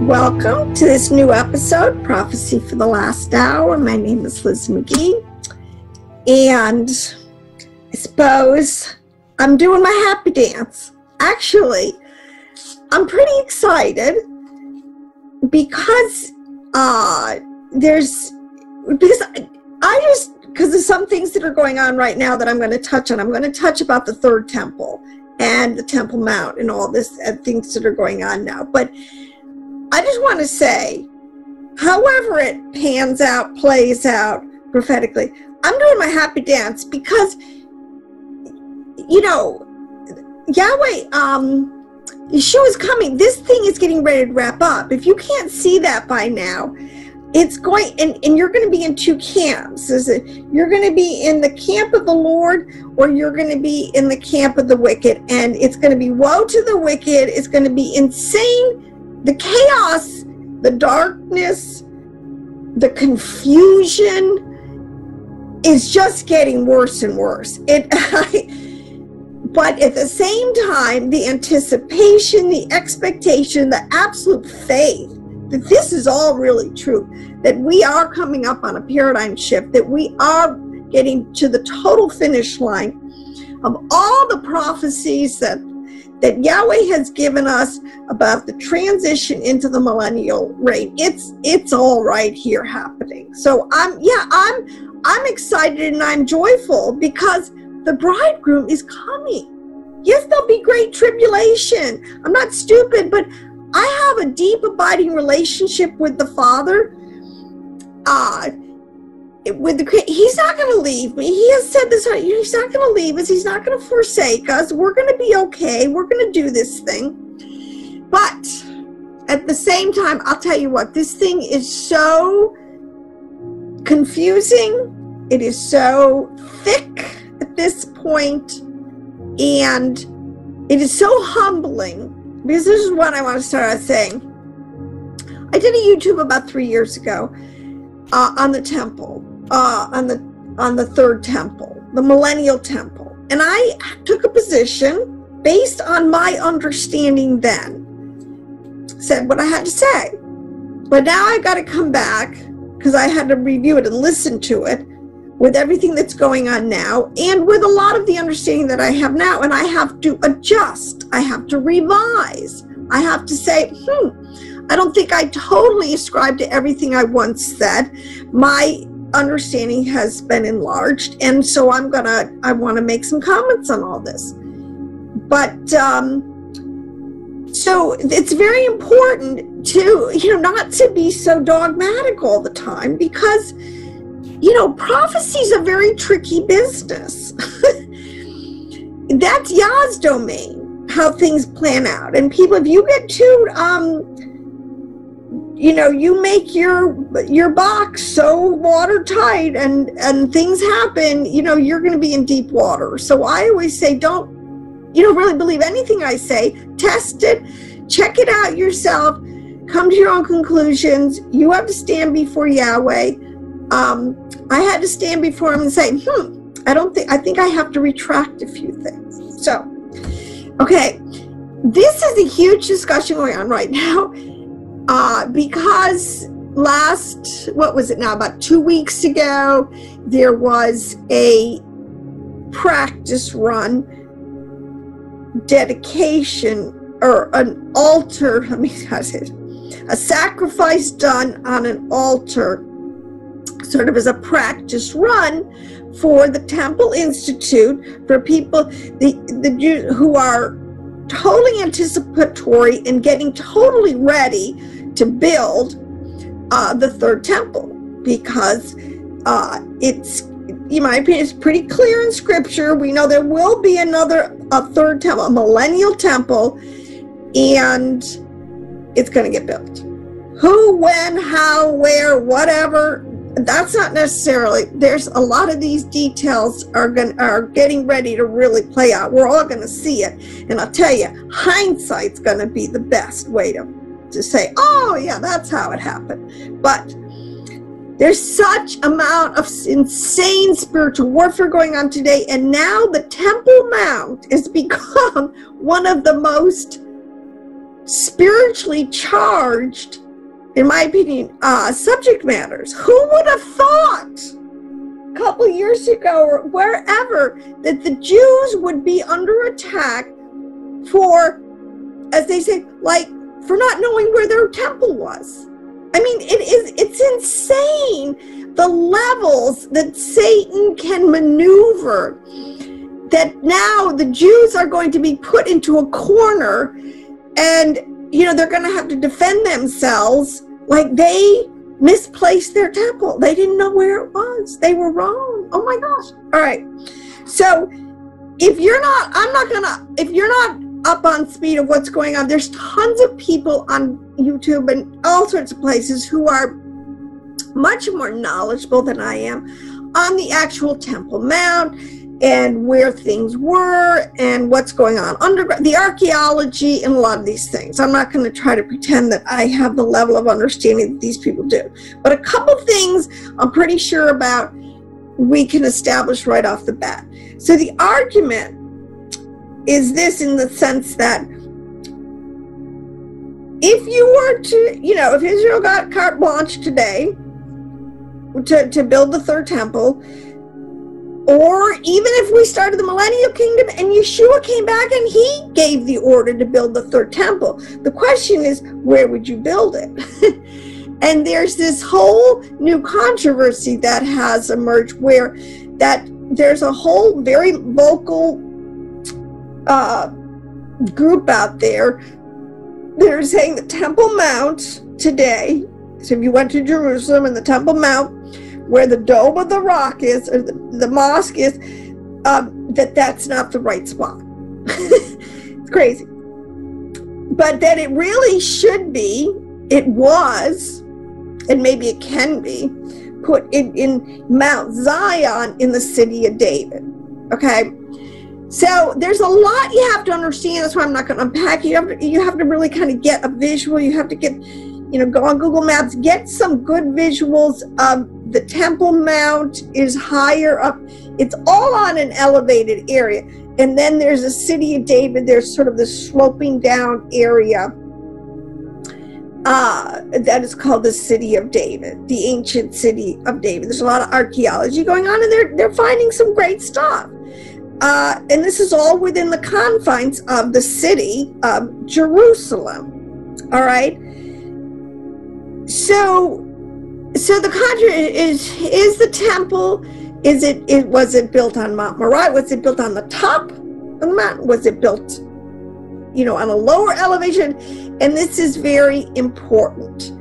Welcome to this new episode, Prophecy for the Last Hour. My name is Liz McGee, and I suppose I'm doing my happy dance. Actually, I'm pretty excited because because of some things that are going on right now that I'm going to touch on. I'm going to touch about the third temple and the Temple Mount and all this and things that are going on now. But I just want to say, however it pans out, plays out prophetically, I'm doing my happy dance because, you know, Yahweh, Yeshua is coming. This thing is getting ready to wrap up. If you can't see that by now, it's going, and you're going to be in two camps. You're going to be in the camp of the Lord, or you're going to be in the camp of the wicked. And it's going to be woe to the wicked. It's going to be insane. The chaos, the darkness, the confusion is just getting worse and worse. But at the same time, the anticipation, the expectation, the absolute faith that this is all really true, that we are coming up on a paradigm shift, that we are getting to the total finish line of all the prophecies that Yahweh has given us about the transition into the millennial reign. It's all right here happening. So I'm excited and I'm joyful because the bridegroom is coming. Yes, there'll be great tribulation. I'm not stupid, but I have a deep abiding relationship with the Father. He's not going to leave me. He has said this. He's not going to leave us. He's not going to forsake us. We're going to be okay. We're going to do this thing. But at the same time, I'll tell you what, this thing is so confusing. It is so thick at this point, and it is so humbling, because this is what I want to start out saying. I did a YouTube about 3 years ago on the temple. On the third temple, the millennial temple. And I took a position based on my understanding then. Said what I had to say. But now I got to come back because I had to review it and listen to it with everything that's going on now and with a lot of the understanding that I have now. And I have to adjust. I have to revise. I have to say, I don't think I totally ascribe to everything I once said. My understanding has been enlarged, and so I want to make some comments on all this. But so it's very important to, not to be so dogmatic all the time, because prophecy is a very tricky business. That's Yah's domain, how things plan out. And people, if you get too you make your box so watertight and things happen, you're going to be in deep water. So I always say, don't, really believe anything I say. Test it, check it out yourself, come to your own conclusions. You have to stand before Yahweh. I had to stand before him and say, I think I have to retract a few things. So, okay, this is a huge discussion going on right now. Because about 2 weeks ago, there was a practice run dedication, or an altar, a sacrifice done on an altar, sort of as a practice run for the Temple Institute, for people, the Jews who are totally anticipatory and getting totally ready to build the third temple, because it's, in my opinion, it's pretty clear in scripture. We know there will be a third temple, a millennial temple, and it's going to get built. Who, when, how, where, whatever, that's not necessarily. There's a lot of these details are getting ready to really play out. We're all going to see it, and I'll tell you, hindsight's going to be the best way to say, oh yeah, that's how it happened. But there's such amount of insane spiritual warfare going on today, and now the Temple Mount has become one of the most spiritually charged, in my opinion, subject matters. Who would have thought a couple years ago or wherever that the Jews would be under attack for, as they say, like, for not knowing where their temple was? I mean, it's insane the levels that Satan can maneuver, that now the Jews are going to be put into a corner, and, you know, they're going to have to defend themselves like they misplaced their temple. They didn't know where it was. They were wrong. Oh my gosh. All right. So if you're not, if you're not up on speed of what's going on, there's tons of people on YouTube and all sorts of places who are much more knowledgeable than I am on the actual Temple Mount and where things were and what's going on underground, the archaeology, and a lot of these things. I'm not going to try to pretend that I have the level of understanding that these people do. But a couple things I'm pretty sure about we can establish right off the bat. So the argument is this, in the sense that if you were to, you know, if Israel got carte blanche today to build the third temple, or even if we started the millennial kingdom and Yeshua came back and he gave the order to build the third temple, the question is, where would you build it? And there's this whole new controversy that has emerged, where that there's a whole very vocal group out there that are saying the Temple Mount today, so if you went to Jerusalem and the Temple Mount, where the Dome of the Rock is, or the mosque is, that's not the right spot. It's crazy. But that it really should be, it was, and maybe it can be, put in Mount Zion in the city of David. Okay? So there's a lot you have to understand. That's why I'm not going to unpack. You have to really kind of get a visual. You have to get, you know, go on Google Maps, get some good visuals of the Temple Mount is higher up. It's all on an elevated area. And then there's a city of David. There's sort of this sloping down area that is called the city of David, the ancient city of David. There's a lot of archaeology going on, and they're finding some great stuff. And this is all within the confines of the city of Jerusalem. All right. So the controversy is the temple, was it built on Mount Moriah? Was it built on the top of the mountain? Was it built, you know, on a lower elevation? And this is very important.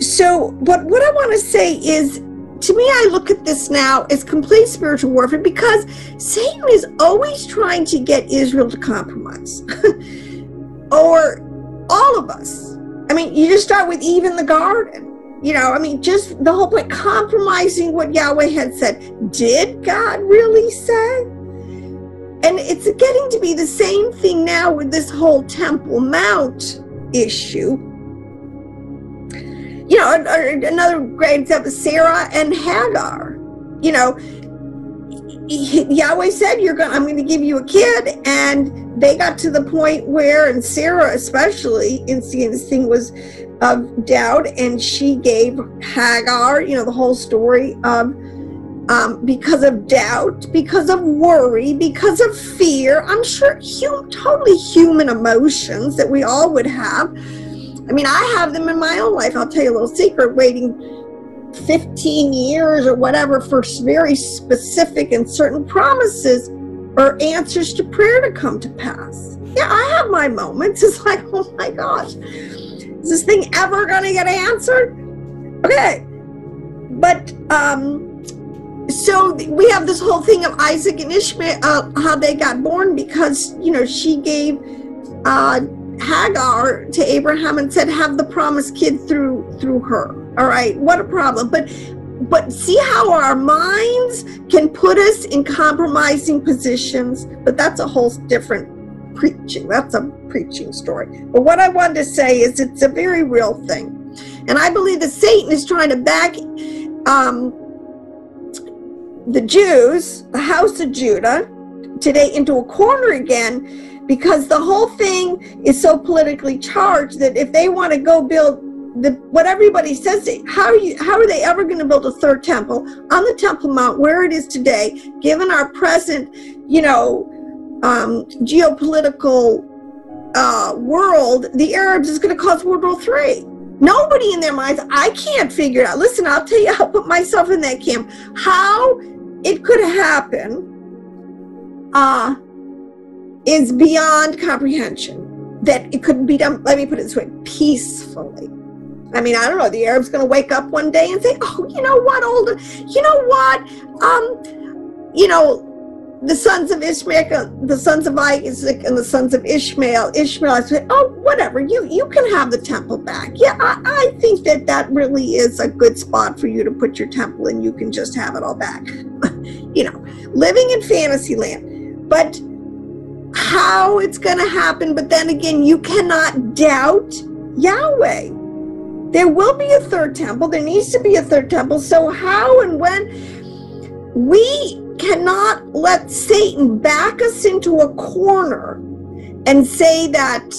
So what I want to say is, to me, I look at this now as complete spiritual warfare, because Satan is always trying to get Israel to compromise. Or all of us. I mean, you just start with Eve in the garden. You know, I mean, just the whole point, compromising what Yahweh had said. Did God really say? And it's getting to be the same thing now with this whole Temple Mount issue. You know, another great example is Sarah and Hagar. You know, Yahweh said, I'm going to give you a kid, and they got to the point where, and Sarah especially, in seeing this thing was of doubt, and she gave Hagar, you know, the whole story of because of doubt, because of worry, because of fear. I'm sure totally human emotions that we all would have. I mean, I have them in my own life. I'll tell you a little secret, waiting 15 years or whatever for very specific and certain promises or answers to prayer to come to pass. Yeah, I have my moments. It's like, oh my gosh, is this thing ever going to get answered? Okay. But, so we have this whole thing of Isaac and Ishmael, how they got born, because, you know, she gave Hagar to Abraham and said, have the promised kid through her. All right, what a problem. But see how our minds can put us in compromising positions. But that's a whole different preaching. That's a preaching story. But what I wanted to say is, it's a very real thing. And I believe that Satan is trying to back the Jews, the house of Judah, today into a corner again, because the whole thing is so politically charged that if they want to go build what everybody says, how are they ever going to build a third temple on the Temple Mount where it is today, given our present, geopolitical world? The Arabs is going to cause World War III. Nobody in their minds, I can't figure it out. Listen, I'll tell you, I'll put myself in that camp. How it could happen is beyond comprehension. That it could be done, let me put it this way, peacefully. I mean, I don't know, the Arab's going to wake up one day and say, oh, you know what, the sons of Ishmael, the sons of Isaac and the sons of Ishmael I say, oh, whatever, you can have the temple back. Yeah, I think that really is a good spot for you to put your temple and you can just have it all back. Living in fantasy land. But how it's going to happen, but then again, you cannot doubt Yahweh. There will be a third temple. There needs to be a third temple. So how and when? We cannot let Satan back us into a corner and say that,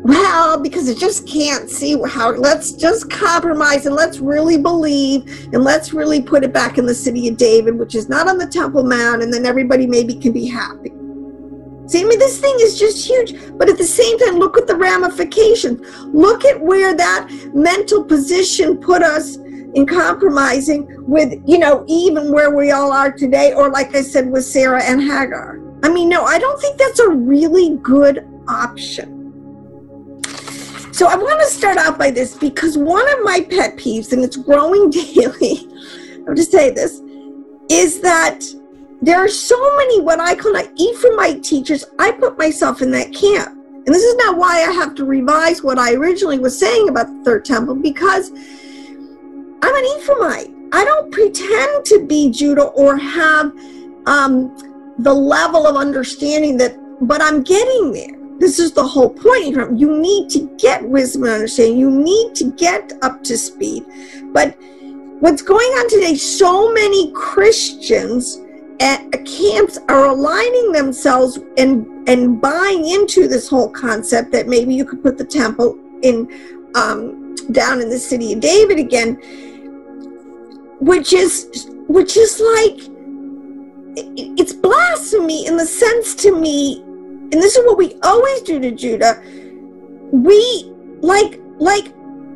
well, because it just can't see how, let's just compromise and let's really believe and let's really put it back in the city of David, which is not on the Temple Mount, and then everybody maybe can be happy. See, I mean, this thing is just huge, but at the same time, look at the ramifications. Look at where that mental position put us in compromising with, even where we all are today, or like I said, with Sarah and Hagar. I mean, no, I don't think that's a really good option. So I want to start out by this, because one of my pet peeves, and it's growing daily, I'll just say this, is that there are so many what I call Ephraimite teachers. I put myself in that camp. And this is not why I have to revise what I originally was saying about the third temple, because I'm an Ephraimite. I don't pretend to be Judah or have the level of understanding but I'm getting there. This is the whole point. You need to get wisdom and understanding. You need to get up to speed. But what's going on today, so many Christians at camps are aligning themselves and buying into this whole concept that maybe you could put the temple in down in the city of David again, which is like, it's blasphemy in the sense, to me, and this is what we always do to Judah. We like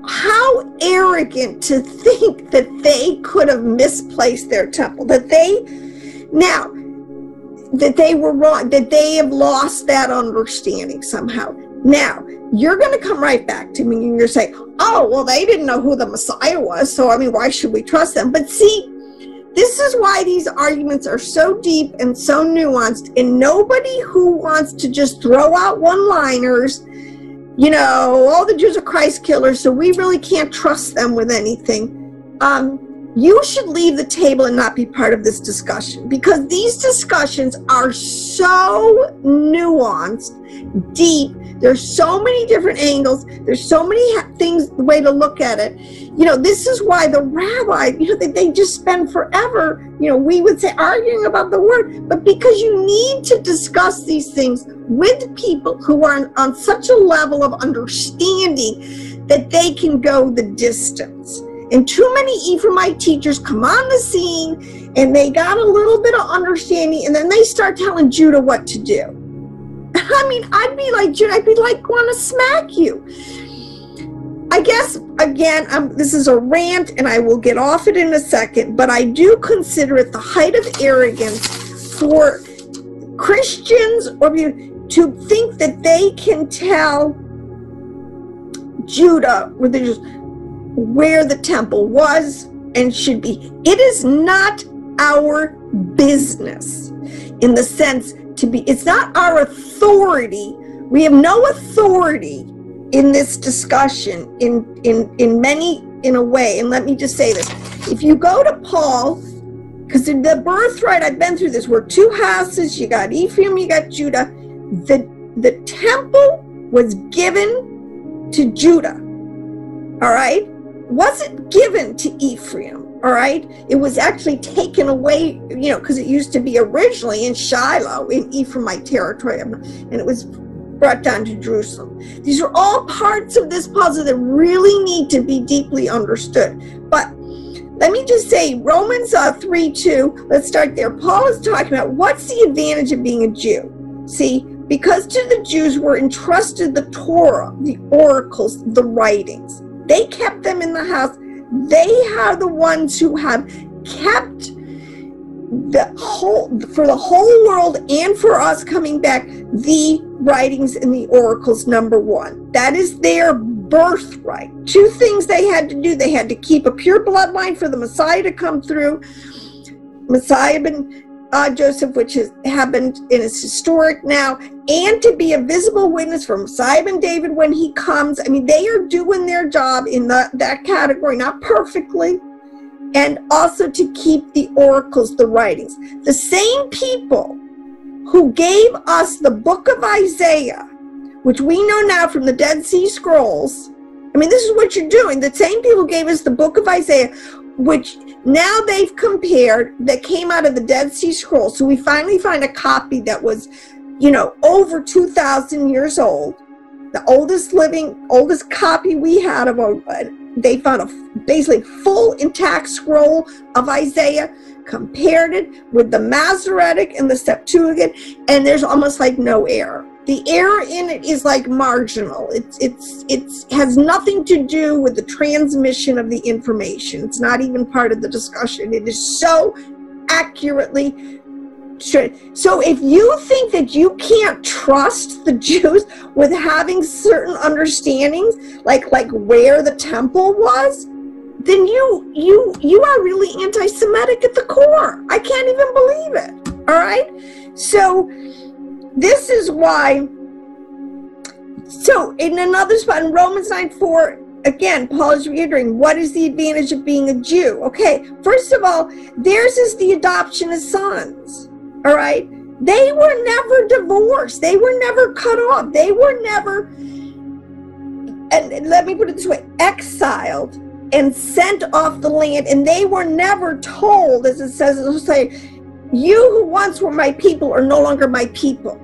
how arrogant to think that they could have misplaced their temple, that they were wrong, that they have lost that understanding somehow. Now, you're going to come right back to me and you're saying, oh, well, they didn't know who the Messiah was, so, I mean, why should we trust them? But see, this is why these arguments are so deep and so nuanced, and nobody who wants to just throw out one-liners, all the Jews are Christ killers, so we really can't trust them with anything. You should leave the table and not be part of this discussion, because these discussions are so nuanced, deep. There's so many different angles. There's so many things, the way to look at it. This is why the rabbi, they just spend forever, we would say, arguing about the word, but because you need to discuss these things with people who are on such a level of understanding that they can go the distance. And too many Ephraimite teachers come on the scene and they got a little bit of understanding, and then they start telling Judah what to do. I mean, I'd be like, Judah, I'd be like, want to smack you. I guess, again, this is a rant, and I will get off it in a second, but I do consider it the height of arrogance for Christians or to think that they can tell Judah where the temple was and should be. It is not our business in the sense to be, it's not our authority. We have no authority in this discussion in a way. And let me just say this. If you go to Paul, because the birthright, I've been through this, we're two houses, you got Ephraim, you got Judah. The temple was given to Judah. All right? Wasn't given to Ephraim. All right, it was actually taken away, you know, because it used to be originally in Shiloh, in Ephraimite territory, and it was brought down to Jerusalem. These are all parts of this puzzle that really need to be deeply understood. But let me just say, Romans 3:2, let's start there. Paul is talking about what's the advantage of being a Jew. See, because to the Jews were entrusted the Torah, the oracles, the writings. They kept them in the house. They are the ones who have kept for the whole world and for us coming back, the writings and the oracles, number one. That is their birthright. Two things they had to do. They had to keep a pure bloodline for the Messiah to come through. Messiah ben Joseph, which has happened and is historic now, and to be a visible witness for Messiah ben David when he comes. I mean, they are doing their job in that category, not perfectly, and also to keep the oracles, the writings. The same people who gave us the book of Isaiah, which we know now from the Dead Sea Scrolls. I mean, this is what you're doing. The same people gave us the book of Isaiah, which now they've compared, that came out of the Dead Sea Scrolls. So we finally find a copy that was, you know, over 2,000 years old. The oldest copy we had of they found a basically full intact scroll of Isaiah, compared it with the Masoretic and the Septuagint, and there's almost like no error. The error in it is like marginal. It has nothing to do with the transmission of the information. It's not even part of the discussion. It is so accurately. So if you think that you can't trust the Jews with having certain understandings, like where the temple was, then you are really anti-Semitic at the core. I can't even believe it. All right. So this is why. So in another spot in Romans 9:4. Again, Paul is reiterating, what is the advantage of being a Jew? Okay, first of all, theirs is the adoption as sons. All right, they were never divorced. They were never cut off. They were never, and let me put it this way, exiled and sent off the land. And they were never told, as it says, it'll say, you who once were my people are no longer my people.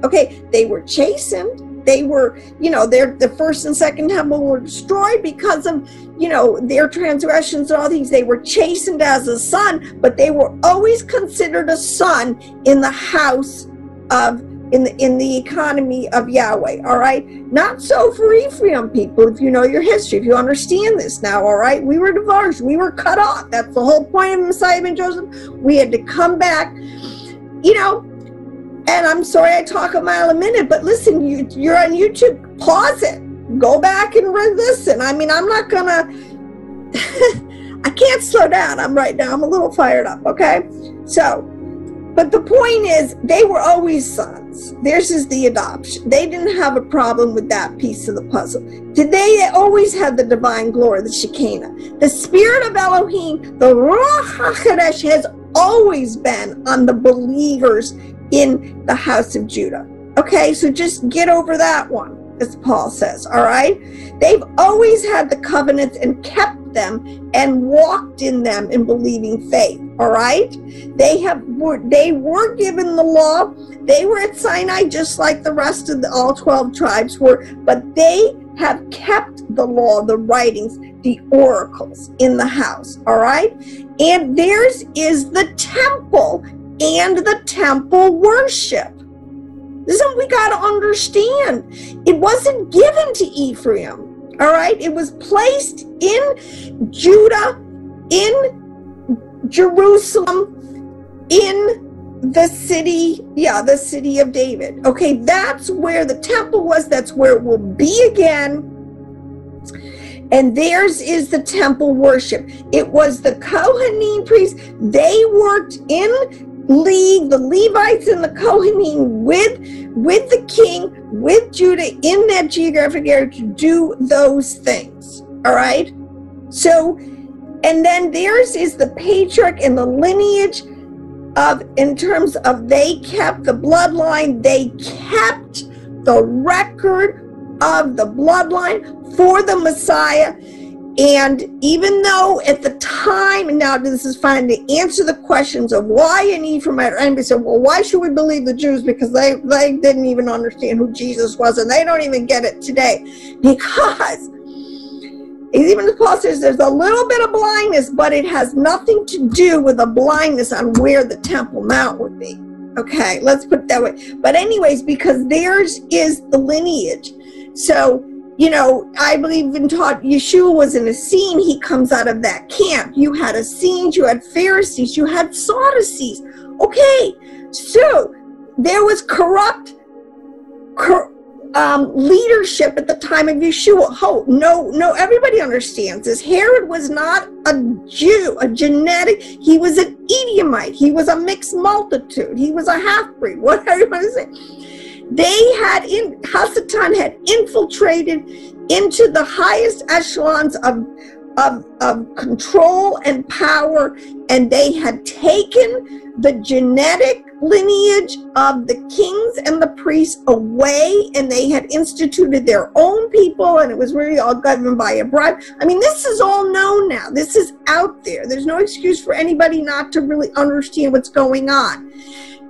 Okay, they were chastened. They were, you know, the first and second temple were destroyed because of, you know, their transgressions and all these. They were chastened as a son, but they were always considered a son in the house of, in the economy of Yahweh. All right, not so for Ephraim people. If you know your history, if you understand this now, all right, we were divorced, we were cut off. That's the whole point of Messiah ben Joseph. We had to come back, you know. And I'm sorry I talk a mile a minute, but listen, you're on YouTube, pause it, go back and listen. I mean, I'm not gonna, I can't slow down. I'm a little fired up, okay? So, but the point is, they were always sons. Theirs is the adoption. They didn't have a problem with that piece of the puzzle. They always had the divine glory, the Shekinah. The spirit of Elohim, the Ruach HaKodesh, has always been on the believers in the house of Judah. Okay, so just get over that one, as Paul says, all right? They've always had the covenants and kept them and walked in them in believing faith, all right? They were given the law. They were at Sinai just like the rest of all 12 tribes were, but they have kept the law, the writings, the oracles in the house, all right? And theirs is the temple and the temple worship. This is what we got to understand. It wasn't given to Ephraim, all right? It was placed in Judah, in Jerusalem, in the city, the city of David. Okay, that's where the temple was. That's where it will be again. And theirs is the temple worship. It was the Kohanim priests. They worked in league, the Levites and the Kohanim with the king, with Judah in that geographic area to do those things. All right. So, and then theirs is the patriarch and the lineage of, in terms of, they kept the bloodline, they kept the record of the bloodline for the Messiah. And even though at the time, and now this is fine to answer the questions of why an Ephraimite, or anybody said, well, why should we believe the Jews? Because they didn't even understand who Jesus was, and they don't even get it today. Because, even as Paul says, there's a little bit of blindness, but it has nothing to do with a blindness on where the Temple Mount would be. Okay, let's put it that way. But anyways, because theirs is the lineage. So, you know, I believe and taught Yeshua was an Essene. He comes out of that camp. You had Essenes, you had Pharisees, you had Sadducees. Okay, so there was corrupt leadership at the time of Yeshua. Oh, no, everybody understands this. Herod was not a Jew, a genetic. He was an Edomite. He was a mixed multitude. He was a half-breed, whatever you want to say. Hasatan had infiltrated into the highest echelons of control and power, and they had taken the genetic lineage of the kings and the priests away, and they had instituted their own people, and it was really all governed by a bribe. I mean, this is all known now. This is out there. There's no excuse for anybody not to really understand what's going on.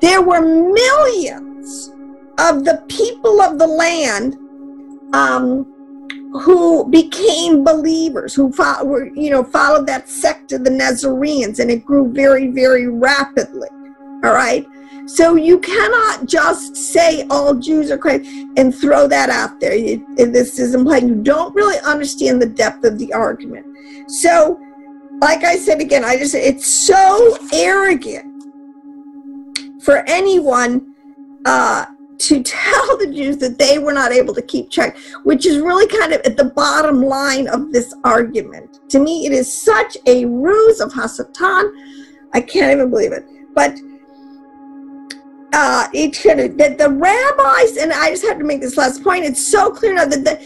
There were millions of the people of the land who became believers, who followed that sect of the Nazarenes, and it grew very, very rapidly. All right, so you cannot just say all Jews are crazy and throw that out there. This is implying you don't really understand the depth of the argument. So, like I said again, it's so arrogant for anyone to tell the Jews that they were not able to keep check, which is really kind of at the bottom line of this argument. To me, it is such a ruse of Hasatan. I can't even believe it. But that the rabbis, and I just have to make this last point, it's so clear now that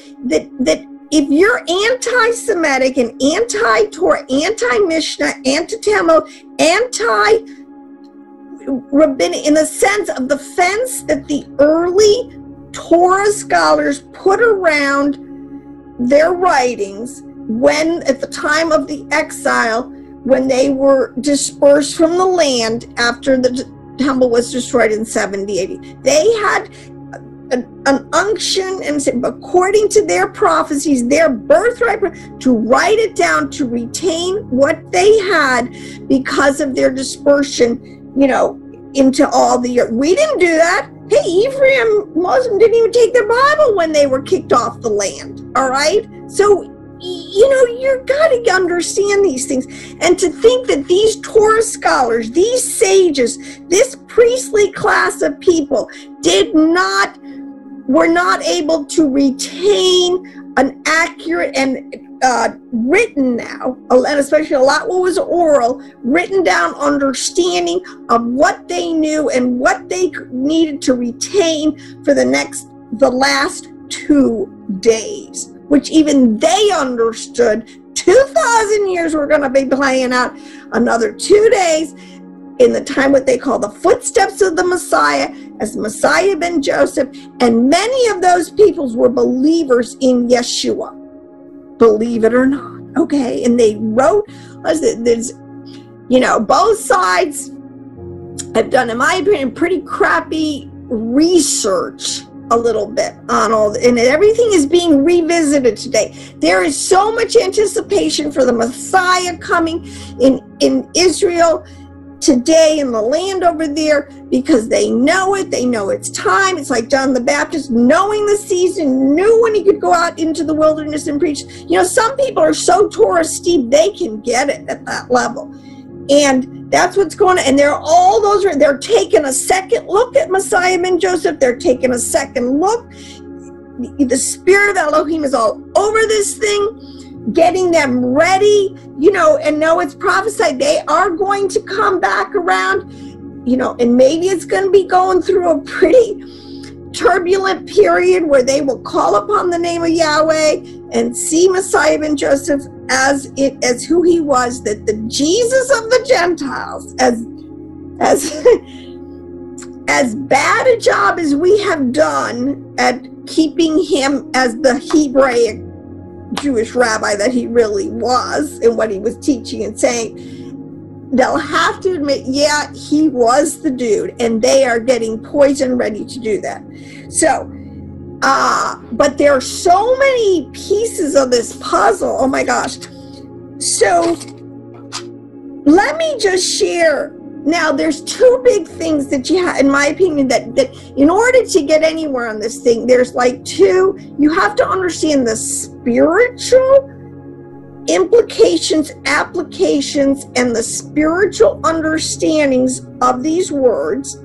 if you're anti-Semitic and anti-Torah, anti-Mishnah, anti-Talmud, rabbinic, in the sense of the fence that the early Torah scholars put around their writings when, at the time of the exile, when they were dispersed from the land after the temple was destroyed in 70 AD, they had an unction, and said, according to their prophecies, their birthright, to write it down, to retain what they had because of their dispersion, into all the earth. We didn't do that. Hey, Ephraim, Muslim didn't even take their Bible when they were kicked off the land. All right? So, you've got to understand these things. And to think that these Torah scholars, these sages, this priestly class of people were not able to retain an accurate and written now, and especially a lot what was oral, written down understanding of what they knew and what they needed to retain for the last 2 days, which even they understood 2,000 years were going to be playing out another 2 days in the time what they call the footsteps of the Messiah, as Messiah ben Joseph, and many of those peoples were believers in Yeshua. Believe it or not, okay? And they wrote, there's, both sides have done, in my opinion, pretty crappy research a little bit on all, and everything is being revisited today. There is so much anticipation for the Messiah coming in Israel today, in the land over there, because they know it's time. It's like John the Baptist, knowing the season, knew when he could go out into the wilderness and preach. Some people are so Torah steeped, they can get it at that level. And that's what's going on. And they're taking a second look at Messiah ben Joseph. They're taking a second look. The spirit of Elohim is all over this thing, getting them ready, and know it's prophesied they are going to come back around, and maybe it's going to be going through a pretty turbulent period where they will call upon the name of Yahweh and see Messiah ben Joseph as who he was, that the Jesus of the Gentiles, as bad a job as we have done at keeping him as the Hebraic Jewish rabbi that he really was and what he was teaching and saying, they'll have to admit, yeah, he was the dude, and they are getting poison ready to do that. So, but there are so many pieces of this puzzle. Oh my gosh. So let me just share. Now, there's two big things that you have, in my opinion, that in order to get anywhere on this thing, there's like two. You have to understand the spiritual implications, applications, and the spiritual understandings of these words,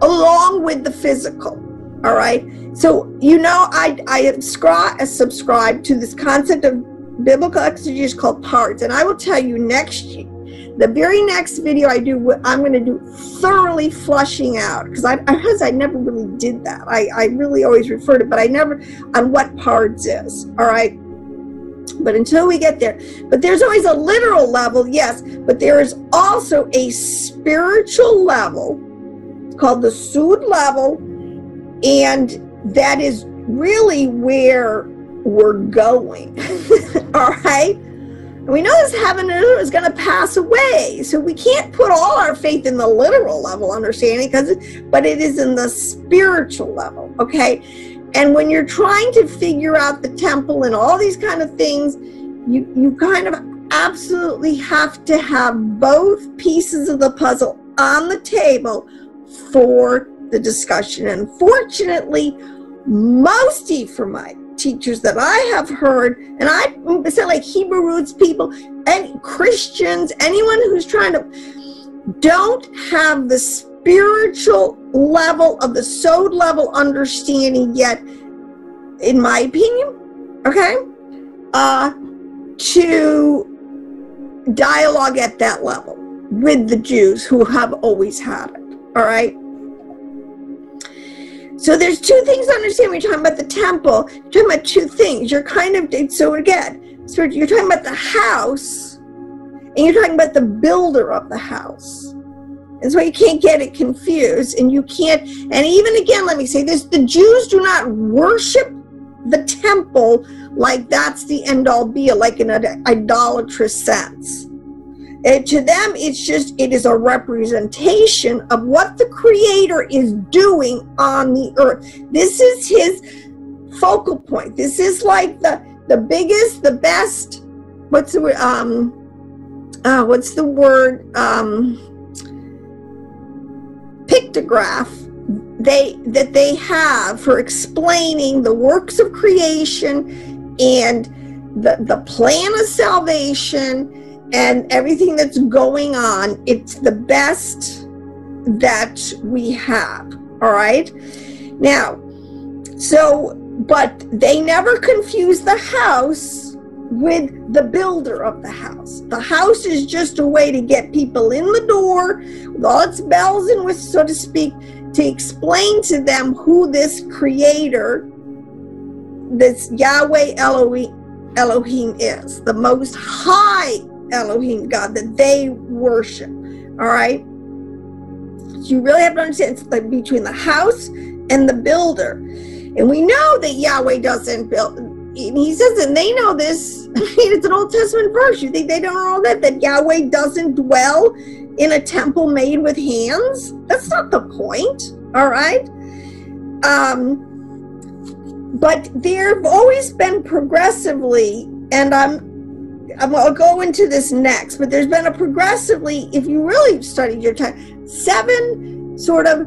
along with the physical. All right. So, you know, I subscribe to this concept of biblical exegesis called parts, and I will tell you next year, the very next video I do, I'm going to do thoroughly flushing out, because I never really did that. I really always referred to it, but I never on what parts is. All right. But until we get there, but there's always a literal level, yes, but there is also a spiritual level called the Sud level, and that is really where we're going. All right. And we know this heaven and earth is going to pass away, so we can't put all our faith in the literal level understanding, but it is in the spiritual level. Okay. And when you're trying to figure out the temple and all these kind of things, you kind of absolutely have to have both pieces of the puzzle on the table for the discussion. And fortunately, most Ephraimite teachers that I have heard, and I say like Hebrew roots people and Christians, anyone who's trying to, don't have the spiritual level of the Sod level understanding yet, in my opinion, okay, to dialogue at that level with the Jews who have always had it. All right. So there's two things to understand when you're talking about the temple. You're talking about two things. You're kind of, so again, so you're talking about the house, and you're talking about the builder of the house. And so you can't get it confused, and you can't, and even again, let me say this, the Jews do not worship the temple like that's the end-all be-all, like in an idolatrous sense. To them, it's just, it is a representation of what the Creator is doing on the earth. This is his focal point. This is like the biggest, the best, what's the word, pictograph that they have for explaining the works of creation and the plan of salvation and everything that's going on. It's the best that we have. All right. Now, so, but they never confuse the house with the builder of the house. The house is just a way to get people in the door with all its bells and whistles, so to speak, to explain to them who this Creator, this Yahweh Elohim is, the Most High Elohim God that they worship. All right. So you really have to understand it's like between the house and the builder. And we know that Yahweh doesn't build. And he says, and they know this. I mean, it's an Old Testament verse. You think they don't know that Yahweh doesn't dwell in a temple made with hands? That's not the point. All right. But there have always been progressively, and I'll go into this next, but there's been a progressively, if you really studied your time, 7 sort of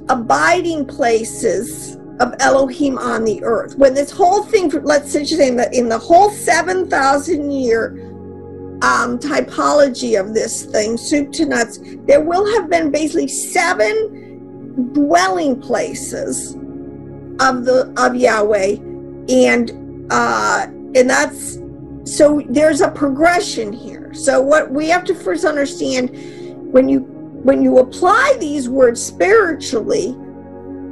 abiding places of Elohim on the earth. When this whole thing, let's say in the whole 7,000 year typology of this thing, soup to nuts, there will have been basically 7 dwelling places of Yahweh, and that's, so there's a progression here. So what we have to first understand, when you apply these words spiritually,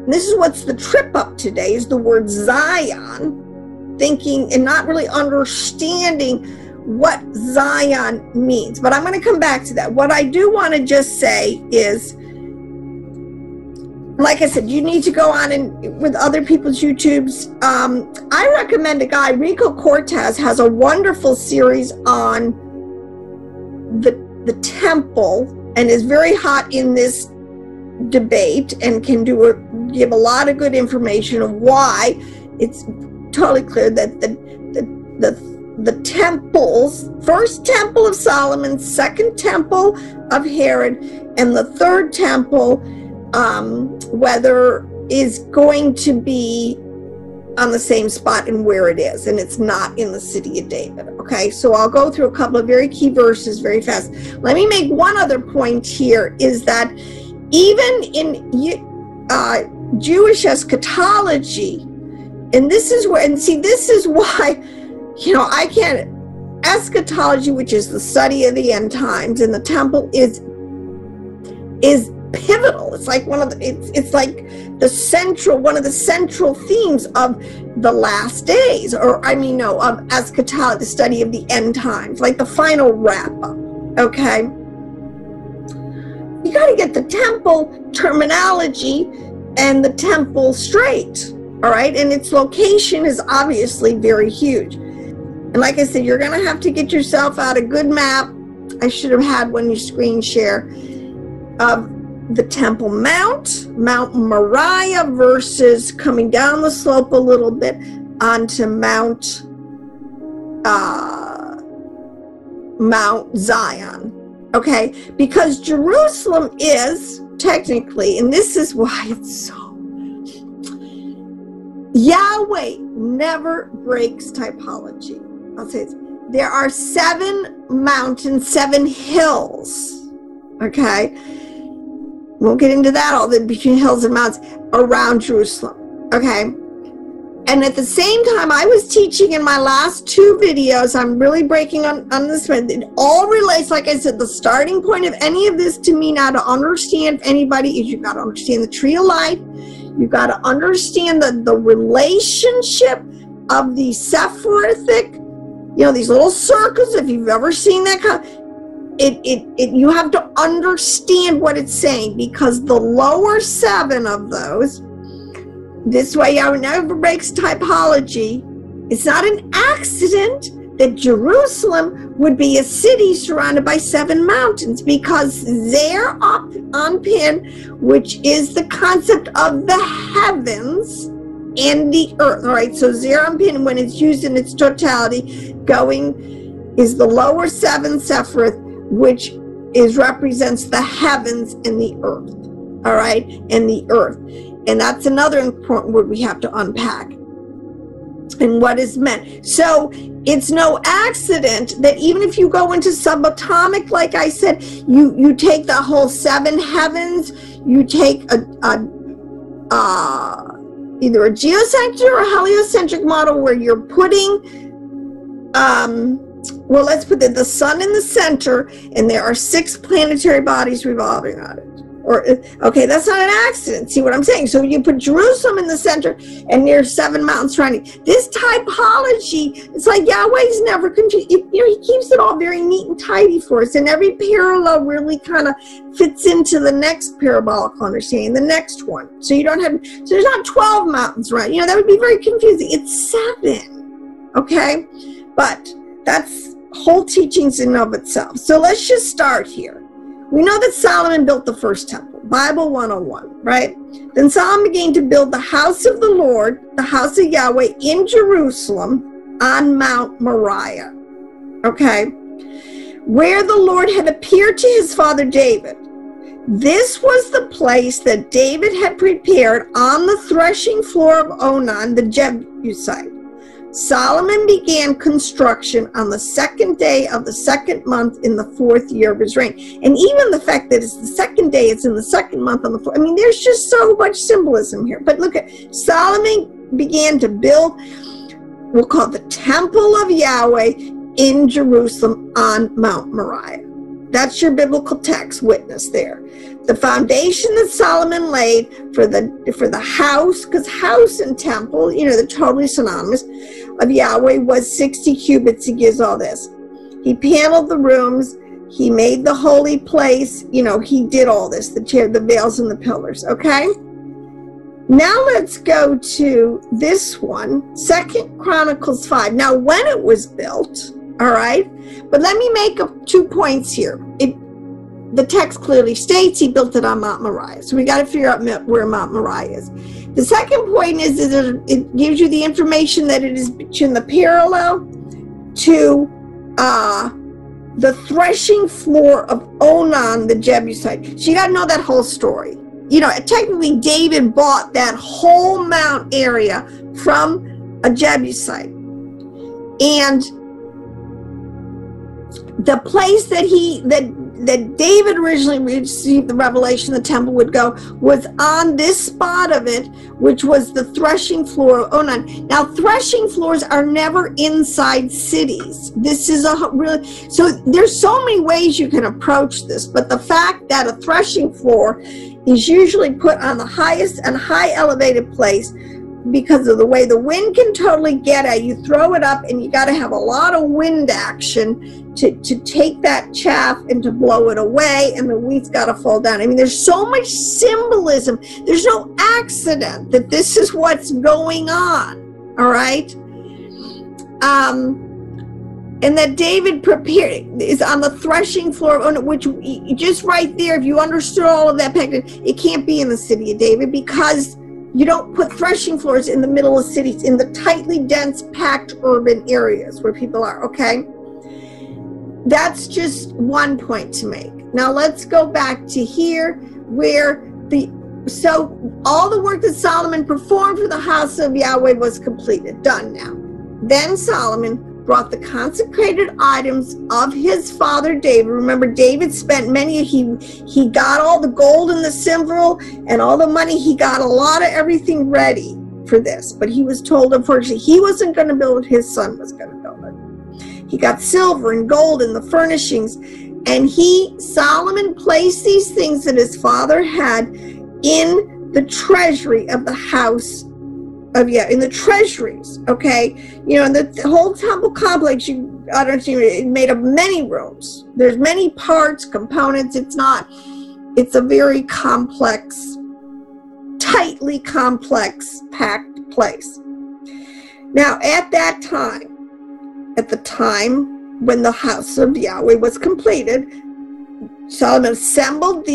and this is what's the trip up today, is the word Zion, thinking and not really understanding what Zion means. But I'm going to come back to that. What I do want to just say is, like I said, you need to go on and with other people's YouTubes. I recommend a guy, Rico Cortez, has a wonderful series on the temple and is very hot in this debate and can give a lot of good information of why it's totally clear that the temples, first temple of Solomon, second temple of Herod, and the third temple, whether is going to be on the same spot and where it is, and it's not in the city of David. Okay, so I'll go through a couple of very key verses very fast. Let me make one other point here, is that even in Jewish eschatology, and this is where, and see, this is why, I can't, eschatology, which is the study of the end times, and the temple is pivotal. It's like one of the, it's like one of the central themes of the last days, or of eschatology, the study of the end times, like the final wrap up. Okay, you got to get the temple terminology and the temple straight. All right, and its location is obviously very huge. And like I said, you're going to have to get yourself out a good map. I should have had one you screen share of the Temple Mount Moriah versus coming down the slope a little bit onto Mount Zion. Okay, because Jerusalem is technically, and this is why it's so, Yahweh never breaks typology. I'll say this. There are 7 mountains, 7 hills. Okay, won't get into that, all the between hills and mountains around Jerusalem. Okay, and at the same time, I was teaching in my last 2 videos, I'm really breaking on this one. It all relates, like I said, the starting point of any of this to me now to understand anybody is you've got to understand the tree of life. You've got to understand the relationship of the Sephirithic, these little circles, if you've ever seen that kind of, you have to understand what it's saying, because the lower 7 of those, this way Yahweh never breaks typology. It's not an accident that Jerusalem would be a city surrounded by 7 mountains, because they're up on pin, which is the concept of the heavens and the earth. All right, so Zerah and Pin, when it's used in its totality, is the lower 7 Sephiroth, which represents the heavens and the earth. All right, and the earth. And that's another important word we have to unpack and what is meant. So it's no accident that even if you go into subatomic, like I said, you take the whole 7 heavens, you take either a geocentric or a heliocentric model where you're putting, well, let's put the sun in the center, and there are 6 planetary bodies revolving on it. Okay, that's not an accident. See what I'm saying? So you put Jerusalem in the center, and there's 7 mountains surrounding. This typology, it's like Yahweh's never confused. He keeps it all very neat and tidy for us, and every parallel really kind of fits into the next parabolic understanding, the next one. So you don't have, so there's not 12 mountains, right? That would be very confusing. It's 7, okay? But that's whole teachings in and of itself. So let's just start here. We know that Solomon built the first temple, Bible 101, right? Then Solomon began to build the house of the Lord, the house of Yahweh in Jerusalem on Mount Moriah, okay? Where the Lord had appeared to his father David. This was the place that David had prepared on the threshing floor of Onan, the Jebusite. Solomon began construction on the 2nd day of the 2nd month in the 4th year of his reign. And even the fact that it's the 2nd day, it's in the 2nd month on the 4th. I mean, there's just so much symbolism here. But look at, Solomon began to build, we'll call it the temple of Yahweh in Jerusalem on Mount Moriah. That's your biblical text witness there. The foundation that Solomon laid for the house, because house and temple, they're totally synonymous, of Yahweh was 60 cubits. He gives all this. He paneled the rooms. He made the holy place. He did all this, the chair, the veils, and the pillars, okay? Now let's go to this one, 2 Chronicles 5. Now, when it was built, all right, but let me make 2 points here. The text clearly states he built it on Mount Moriah. So we got to figure out where Mount Moriah is. The second point is that it gives you the information that it is in the parallel to the threshing floor of Onan the Jebusite. So you got to know that whole story. You know, technically David bought that whole mount area from a Jebusite. And the place that David originally received the revelation the temple would go was on this spot of it, which was the threshing floor of Onan. Now, threshing floors are never inside cities. This is so there's so many ways you can approach this, but the fact that a threshing floor is usually put on the highest and high elevated place because of the way the wind can totally get at you, throw it up, and you got to have a lot of wind action to take that chaff and to blow it away, and the wheat's got to fall down. I mean, there's so much symbolism. There's no accident that this is what's going on, all right? And that David prepared is on the threshing floor, which just right there, if you understood all of that, it can't be in the city of David, because you don't put threshing floors in the middle of cities, in the tightly dense, packed urban areas where people are, okay? That's just one point to make. Now let's go back to here where so all the work that Solomon performed for the house of Yahweh was completed, done now. Then Solomon brought the consecrated items of his father David. Remember, David spent he got all the gold and the silver and all the money. He got a lot of everything ready for this, but he was told, unfortunately, he wasn't going to build it, his son was going to build it. He got silver and gold and the furnishings, and Solomon placed these things that his father had in the treasury of the house of, in the treasuries, okay? You know, in the whole temple complex, it made up many rooms. There's many parts, components. It's a very complex, tightly complex, packed place. Now, at that time, at the time when the house of Yahweh was completed, Solomon assembled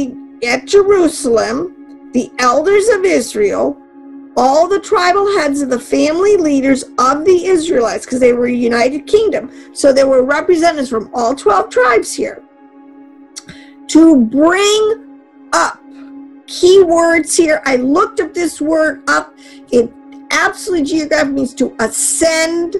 at Jerusalem the elders of Israel, all the tribal heads of the family leaders of the Israelites, because they were a united kingdom. So there were representatives from all 12 tribes here, to bring up. Key words here. I looked up this word up. It absolutely geographic means to ascend,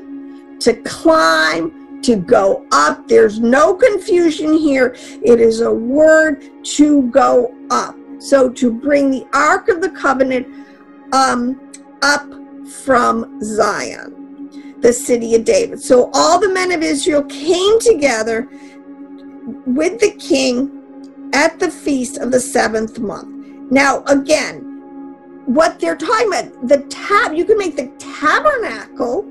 to climb, to go up. There's no confusion here. It is a word to go up. So to bring the Ark of the Covenant up from Zion, the city of David. So all the men of Israel came together with the king at the feast of the 7th month. Now again, what they're talking about, you can make the tabernacle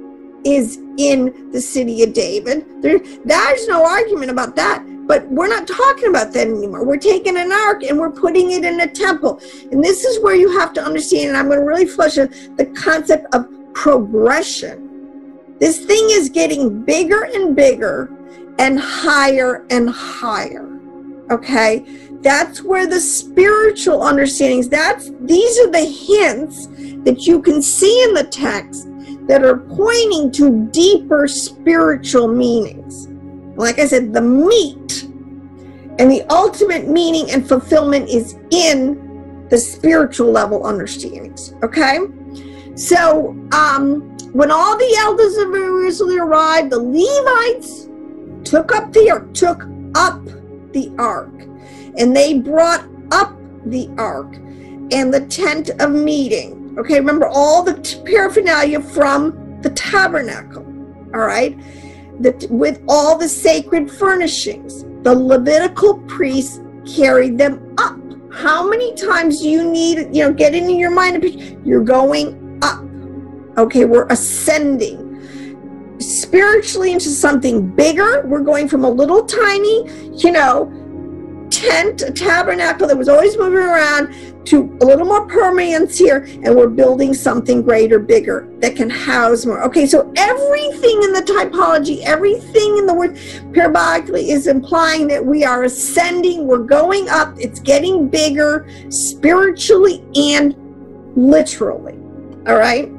is in the city of David. There's no argument about that. But we're not talking about that anymore. We're taking an ark and we're putting it in a temple. And this is where you have to understand, and I'm going to really flesh out the concept of progression. This thing is getting bigger and bigger and higher, okay? That's where the spiritual understandings, these are the hints that you can see in the text that are pointing to deeper spiritual meanings. Like I said, the meat and the ultimate meaning and fulfillment is in the spiritual level understandings, okay? So when all the elders of Jerusalem arrived, the Levites took up the ark, and they brought up the ark and the tent of meeting. Okay, remember all the paraphernalia from the tabernacle, all right? With all the sacred furnishings, the Levitical priests carried them up. How many times do you need, get into your mind, you're going up. Okay, we're ascending spiritually into something bigger. We're going from a little tiny, tent, a tabernacle that was always moving around, to a little more permanence here, and we're building something greater, bigger, that can house more. Okay, so everything in the typology, everything in the word parabolically is implying that we are ascending, we're going up, it's getting bigger spiritually and literally. All right?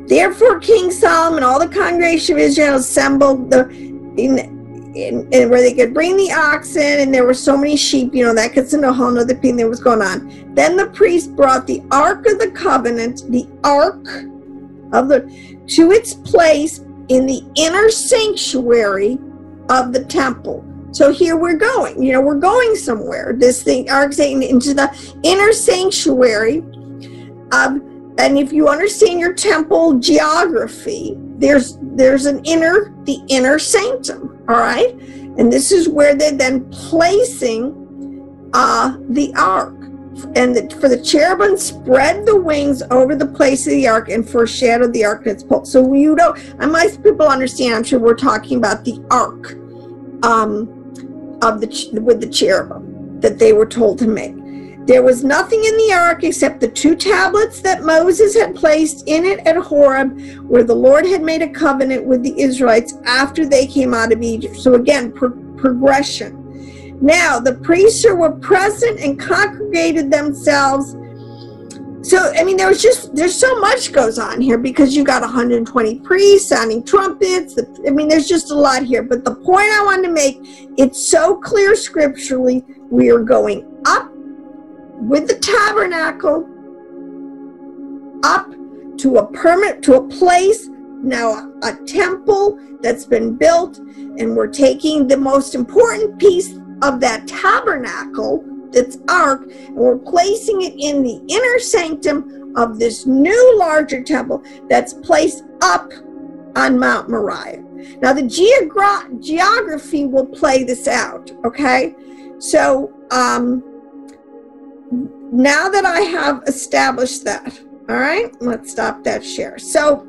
Therefore, King Solomon and all the congregation of Israel assembled and where they could bring the oxen, and there were so many sheep, you know, that gets into a whole other thing that was going on. Then the priest brought the Ark of the Covenant, the Ark of to its place in the inner sanctuary of the temple. So here we're going, you know, we're going somewhere. This thing, Ark saying into the inner sanctuary of, and if you understand your temple geography, there's the inner sanctum, all right? And this is where they're then placing the ark. And for the cherubim spread the wings over the place of the ark and foreshadowed the ark and its pole. So you know, and most people understand, I'm sure we're talking about the ark with the cherubim that they were told to make. There was nothing in the ark except the 2 tablets that Moses had placed in it at Horeb, where the Lord had made a covenant with the Israelites after they came out of Egypt. So again, progression. Now, the priests who were present and congregated themselves. So, I mean, there's so much goes on here, because you got 120 priests sounding trumpets. I mean, there's just a lot here. But the point I wanted to make, it's so clear scripturally, we are going up with the tabernacle up to a place, now a temple that's been built, and we're taking the most important piece of that tabernacle, that's ark, and we're placing it in the inner sanctum of this new larger temple that's placed up on Mount Moriah. Now the geography will play this out, okay? So now that I have established that, all right, let's stop that share. So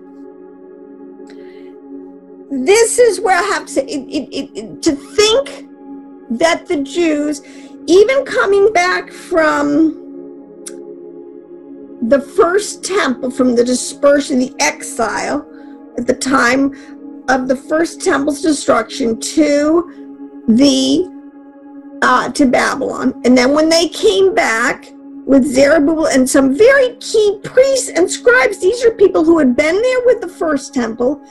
this is where I have to say, to think that the Jews, even coming back from the first temple, from the dispersion, the exile, at the time of the first temple's destruction to Babylon, and then when they came back with Zerubbabel and some very key priests and scribes, these are people who had been there with the first temple.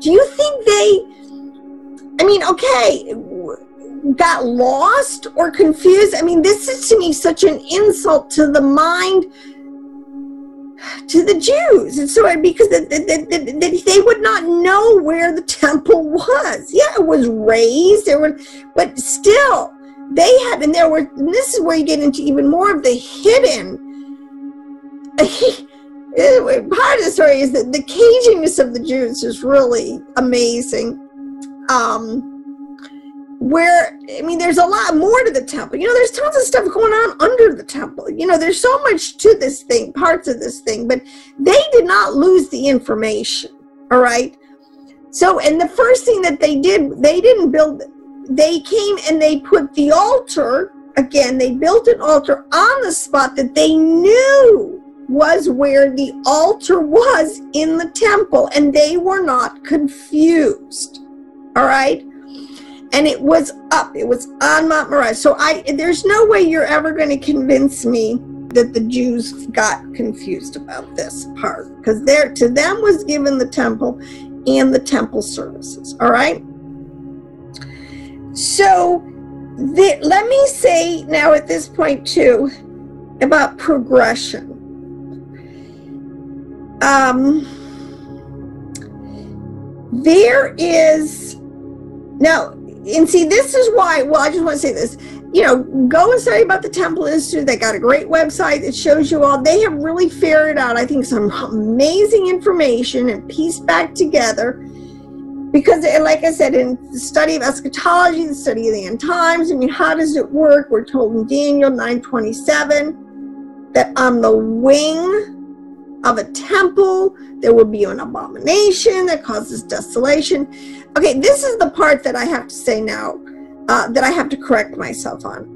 Do you think they, I mean, okay, got lost or confused? I mean, this is to me such an insult to the mind, to the Jews. And so, because they would not know where the temple was. Yeah, it was raised, but still, they had, and this is where you get into even more of the hidden. Part of the story is that the caginess of the Jews is really amazing. Where, I mean, there's a lot more to the temple. You know, there's tons of stuff going on under the temple. You know, there's so much to this thing, parts of this thing, but they did not lose the information, all right? So, and the first thing that they did, they didn't build, they came and they put the altar, again, they built an altar on the spot that they knew was where the altar was in the temple, and they were not confused, all right? And it was up, it was on Mount Moriah. So there's no way you're ever going to convince me that the Jews got confused about this part, because to them was given the temple and the temple services, all right? So let me say now at this point too about progression. There is now, and see, this is why, well, I just want to say this, you know, go and study about the Temple Institute. They got a great website that shows you all. They have really ferreted out, I think, some amazing information and pieced back together. Because, like I said, in the study of eschatology, the study of the end times, I mean, how does it work? We're told in Daniel 9:27 that on the wing of a temple there will be an abomination that causes desolation. Okay, this is the part that I have to say now, that I have to correct myself on.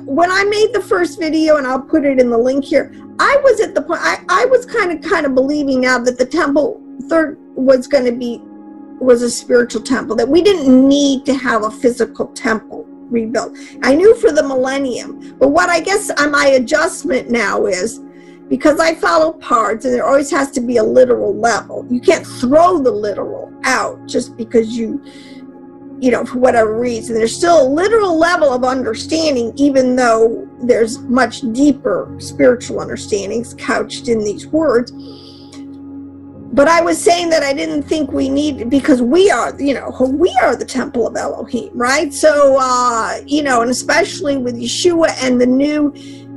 when I made the first video, and I'll put it in the link here, I was at the point, I was kind of believing now that the temple third was a spiritual temple, that we didn't need to have a physical temple rebuilt. I knew for the millennium, but what I guess my adjustment now is, because I follow parts, and there always has to be a literal level. You can't throw the literal out just because you know, for whatever reason. There's still a literal level of understanding, even though there's much deeper spiritual understandings couched in these words. But I was saying that I didn't think we need, because we are, you know, we are the temple of Elohim, right? So, you know, and especially with Yeshua and the new,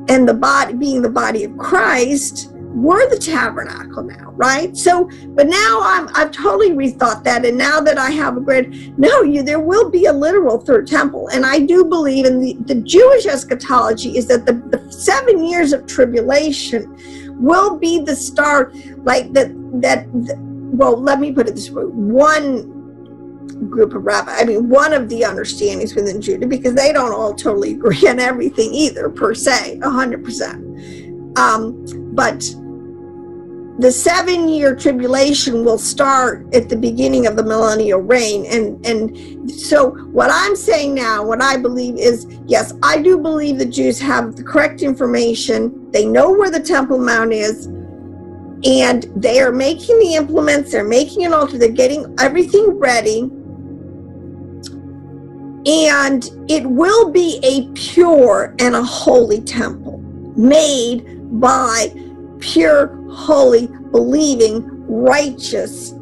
and the body being the body of Christ, we're the tabernacle now, right? So, but now I've totally rethought that, and now that I have a grid, no, there will be a literal third temple, and I do believe in the Jewish eschatology is that the 7 years of tribulation will be the start, like well, let me put it this way: one group of rabbis, I mean, one of the understandings within Judah, because they don't all totally agree on everything either, per se, 100%. But the 7-year tribulation will start at the beginning of the millennial reign. And so what I'm saying now, what I believe is, yes, I do believe the Jews have the correct information. They know where the Temple Mount is, and they are making the implements, they're making an altar, they're getting everything ready. And it will be a pure and a holy temple, made by pure, holy, believing, righteous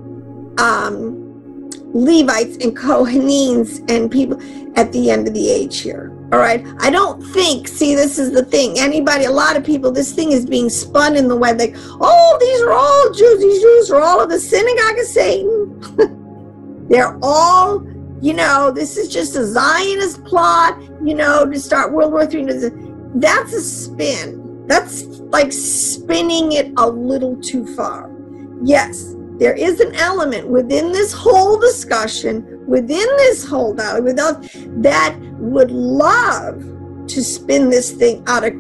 Levites and Kohanines and people at the end of the age here. All right. I don't think, see, this is the thing. A lot of people, this thing is being spun in the way, like, oh, these are all Jews. These Jews are all of the synagogue of Satan. They're all, you know, this is just a Zionist plot, you know, to start World War III. That's a spin. That's like spinning it a little too far. Yes, there is an element within this whole discussion, within this whole dialogue, that would love to spin this thing out of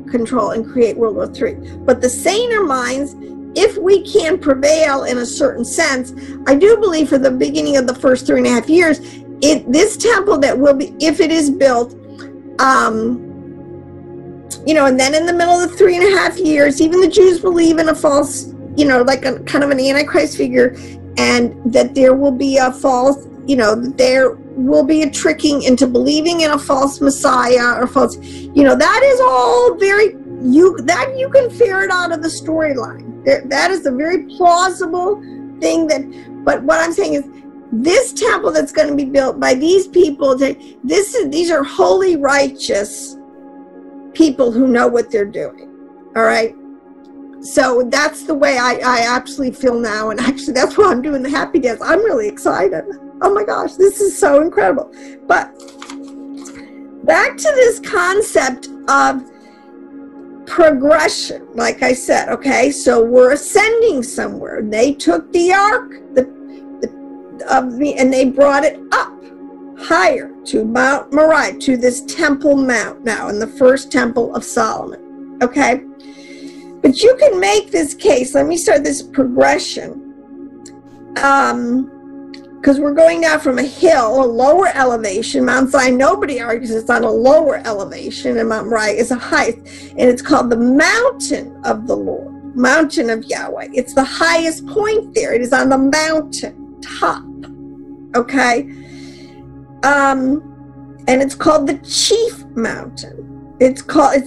control and create World War III. But the saner minds, if we can prevail in a certain sense, I do believe for the beginning of the first 3.5 years, this temple that will be, if it is built, you know, and then in the middle of the 3.5 years, even the Jews believe in a false, you know, like a kind of an Antichrist figure, and that there will be a false, you know, there will be a tricking into believing in a false Messiah or false, you know, that is all very, you can ferret out of the storyline. That is a very plausible thing but what I'm saying is, this temple that's going to be built by these people, these are holy, righteous people who know what they're doing. All right. So that's the way I absolutely feel now. And actually, that's why I'm doing the happy dance. I'm really excited. Oh my gosh, this is so incredible. But back to this concept of progression, like I said, okay, so we're ascending somewhere. They took the ark and they brought it up higher to Mount Moriah, to this Temple Mount now, in the first temple of Solomon. Okay, but you can make this case. Let me start this progression, because we're going now from a hill, a lower elevation. Mount Zion, nobody argues it's on a lower elevation, and Mount Moriah is a height, and it's called the mountain of the Lord, mountain of Yahweh. It's the highest point there. It is on the mountain top. Okay. And it's called the chief mountain. It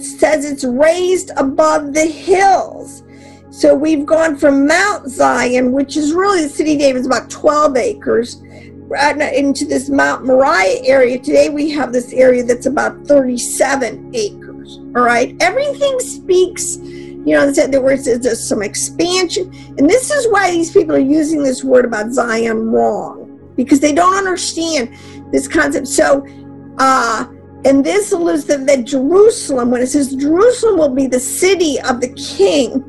says it's raised above the hills. So we've gone from Mount Zion, which is really the city of David, is about 12 acres, into this Mount Moriah area. Today we have this area that's about 37 acres. All right. Everything speaks, you know, there's some expansion. And this is why these people are using this word about Zion wrong, because they don't understand this concept. So, and this alludes to that Jerusalem, when it says Jerusalem will be the city of the king,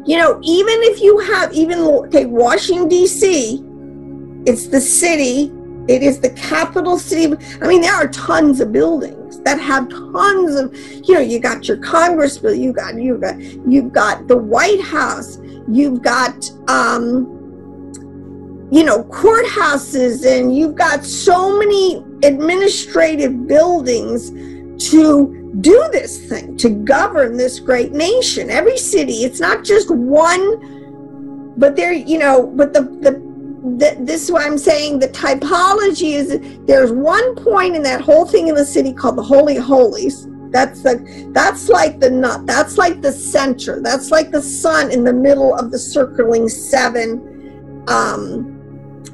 you know, even if you have, take Washington, D.C., it's the city It is the capital city. I mean, there are tons of buildings that have tons of, you got your Congress building, you've got the White House, you've got, courthouses, and you've got so many administrative buildings to do this thing, to govern this great nation. Every city, it's not just one, but there, but this is why I'm saying the typology is, there's one point in that whole thing in the city called the Holy of Holies. That's like the nut. That's like the center. That's like the sun in the middle of the circling 7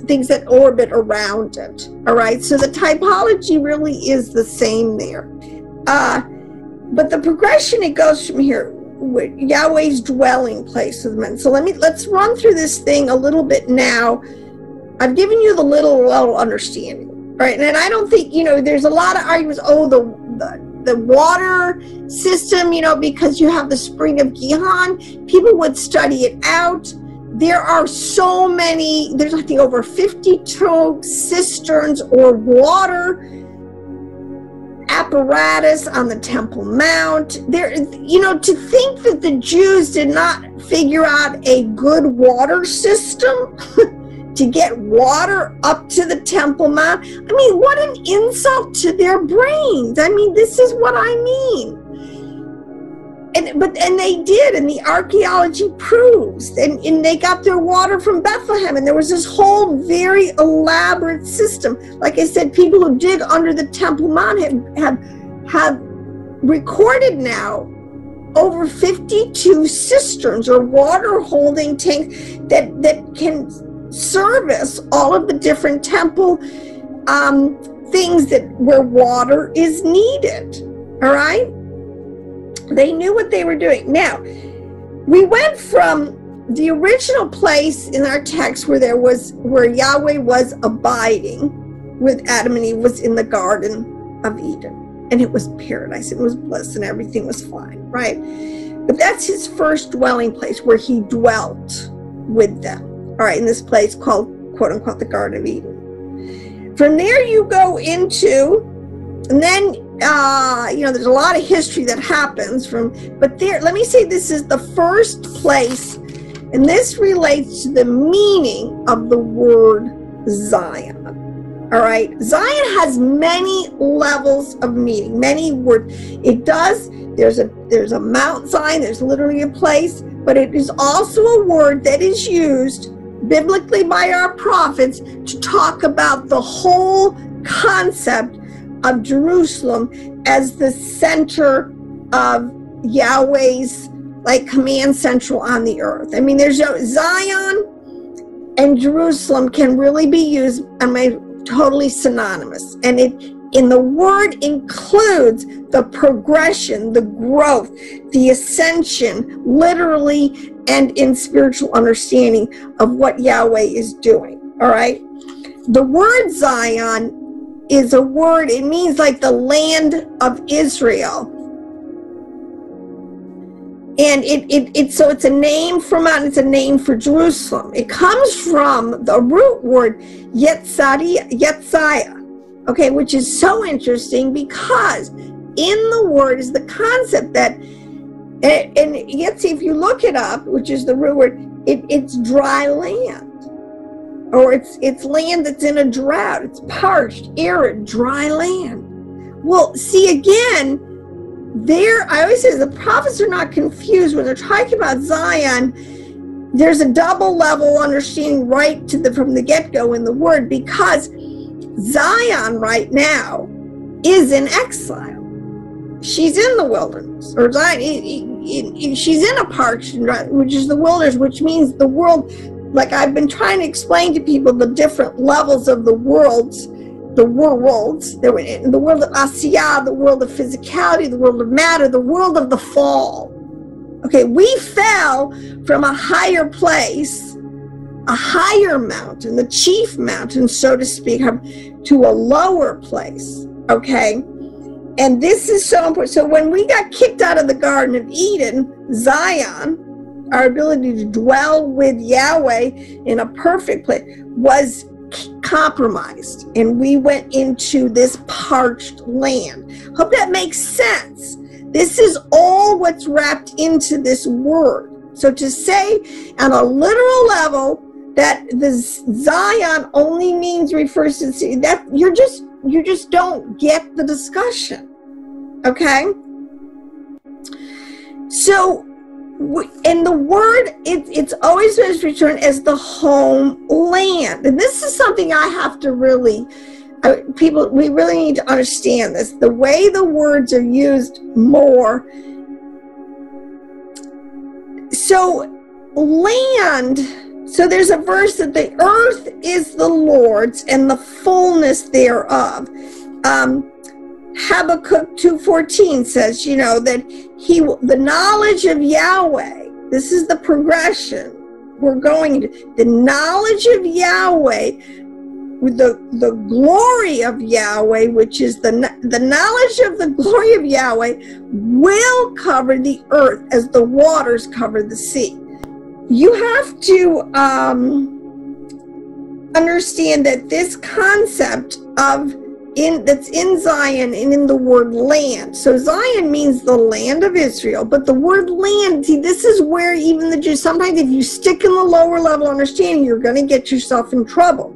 things that orbit around it. All right. So the typology really is the same there. But the progression, it goes from here. Yahweh's dwelling place with men. So let's run through this thing a little bit now. I've given you the little understanding, right? And I don't think, there's a lot of arguments. Oh, the water system, because you have the spring of Gihon, people would study it out. There are so many. There's, I think, over 52 cisterns or water apparatus on the Temple Mount. There, to think that the Jews did not figure out a good water system to get water up to the Temple Mount. I mean, what an insult to their brains. I mean, this is what I mean. And they did, and the archaeology proves, and they got their water from Bethlehem, and there was this whole very elaborate system. Like I said, people who dig under the Temple Mount have recorded now over 52 cisterns or water holding tanks that can service all of the different temple things where water is needed. All right. They knew what they were doing. Now, we went from the original place in our text where Yahweh was abiding with Adam and Eve was in the Garden of Eden, and it was paradise. It was bliss, and everything was fine, right? But that's his first dwelling place where he dwelt with them. All right, in this place called, quote unquote, the Garden of Eden. From there you go into, and then there's a lot of history that happens but let me say this is the first place, and this relates to the meaning of the word Zion. All right, Zion has many levels of meaning, many words. It does, there's a Mount Zion, there's literally a place, but it is also a word that is used biblically by our prophets to talk about the whole concept of Jerusalem as the center of Yahweh's command central on the earth. I mean, there's Zion and Jerusalem can really be used, totally synonymous. And the word includes the progression, the growth, the ascension, literally and in spiritual understanding of what Yahweh is doing. All right. The word Zion is a word, it means like the land of Israel. And so it's a name for Mount, it's a name for Jerusalem. It comes from the root word Yetziah, okay, which is so interesting because in the word is the concept that, and Yetzi, if you look it up, which is the root word, it's dry land. Or it's land that's in a drought. It's parched, arid, dry land. Well, see again, I always say the prophets are not confused when they're talking about Zion. There's a double level understanding right from the get-go in the word, because Zion right now is in exile. She's in the wilderness, or Zion, she's in a parched, which is the wilderness, which means the world. Like I've been trying to explain to people the different levels of the worlds, the world of Asiyah, the world of physicality, the world of matter, the world of the fall. Okay, we fell from a higher place, a higher mountain, the chief mountain, so to speak, to a lower place. Okay, and this is so important. So when we got kicked out of the Garden of Eden, Zion, our ability to dwell with Yahweh in a perfect place, was compromised and we went into this parched land. Hope that makes sense. This is all what's wrapped into this word. So to say on a literal level that the Zion only refers to the city, that you just don't get the discussion. Okay? So and the word, it's always been returned as the homeland. And this is something I have to really, we really need to understand this. The way the words are used more. So land, so there's a verse that the earth is the Lord's and the fullness thereof. Habakkuk 2:14 says, that the knowledge of Yahweh, this is the progression we're going into, the knowledge of Yahweh, with the glory of Yahweh, which is the knowledge of the glory of Yahweh, will cover the earth as the waters cover the sea. You have to understand that this concept of that's in Zion and in the word land. So Zion means the land of Israel, but the word land, see, this is where even the Jews, sometimes if you stick in the lower level understanding, you're going to get yourself in trouble.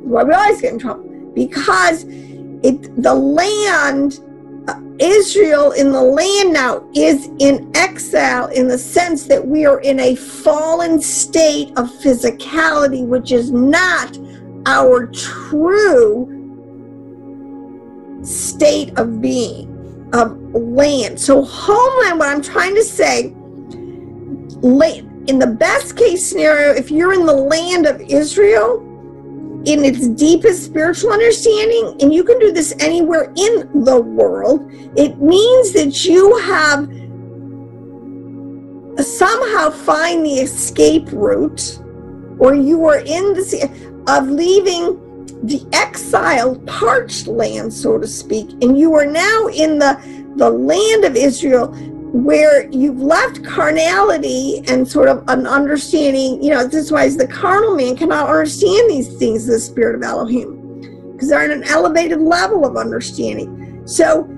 Why we always get in trouble? Because the land, Israel in the land now is in exile in the sense that we are in a fallen state of physicality, which is not our true state of being, of land. So homeland, what I'm trying to say, in the best case scenario, if you're in the land of Israel, in its deepest spiritual understanding, and you can do this anywhere in the world, it means that you have somehow find the escape route, or you are in the of leaving the exiled, parched land, so to speak, and you are now in the land of Israel, where you've left carnality and sort of an understanding. This is why the carnal man cannot understand these things, the spirit of Elohim, because they're at an elevated level of understanding. So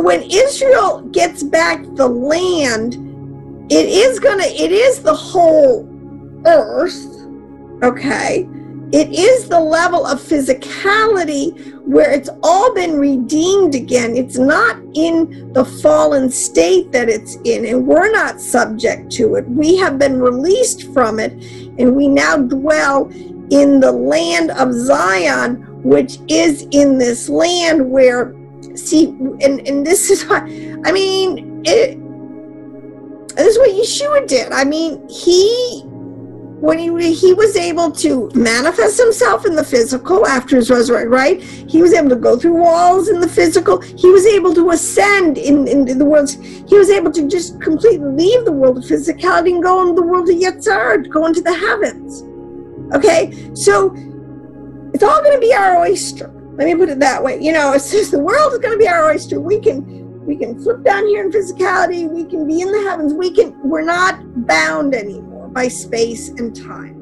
when Israel gets back the land, it is the whole earth, okay? It is the level of physicality where it's all been redeemed again. It's not in the fallen state that it's in, and we're not subject to it. We have been released from it, and we now dwell in the land of Zion, which is in this land where, see, and this is what, this is what Yeshua did. When he was able to manifest himself in the physical after his resurrection, right? He was able to go through walls in the physical. He was able to ascend in the world. He was able to just completely leave the world of physicality and go into the world of Yetzirah, go into the heavens. Okay? So it's all going to be our oyster. Let me put it that way. It's just the world is going to be our oyster. We can flip down here in physicality. We can be in the heavens. We're not bound anymore by space and time.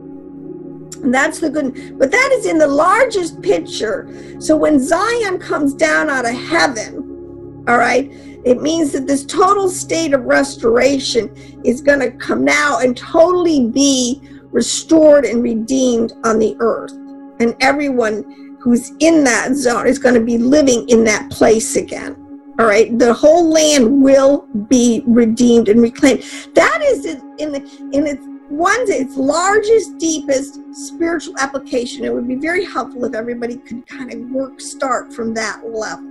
And that's the good, but that is in the largest picture. So when Zion comes down out of heaven, all right, it means that this total state of restoration is going to come now and totally be restored and redeemed on the earth. And everyone who's in that zone is going to be living in that place again. All right, the whole land will be redeemed and reclaimed. That is in its largest, deepest spiritual application. It would be very helpful if everybody could kind of start from that level,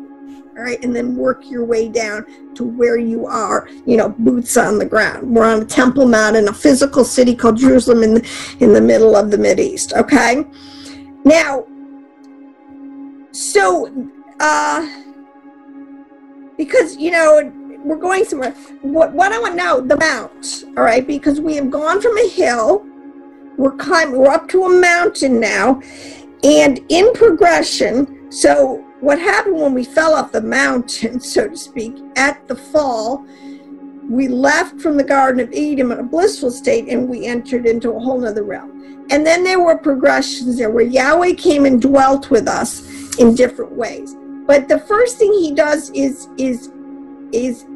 all right, and then work your way down to where you are, boots on the ground. We're on a Temple Mount in a physical city called Jerusalem in the middle of the Mideast, okay? Now, so, because, we're going somewhere. What I want now, the mount, all right, because we have gone from a hill, we're up to a mountain now, and in progression, so what happened when we fell off the mountain, so to speak, at the fall, we left from the Garden of Eden in a blissful state, and we entered into a whole nother realm. And then there were progressions there where Yahweh came and dwelt with us in different ways. But the first thing he does is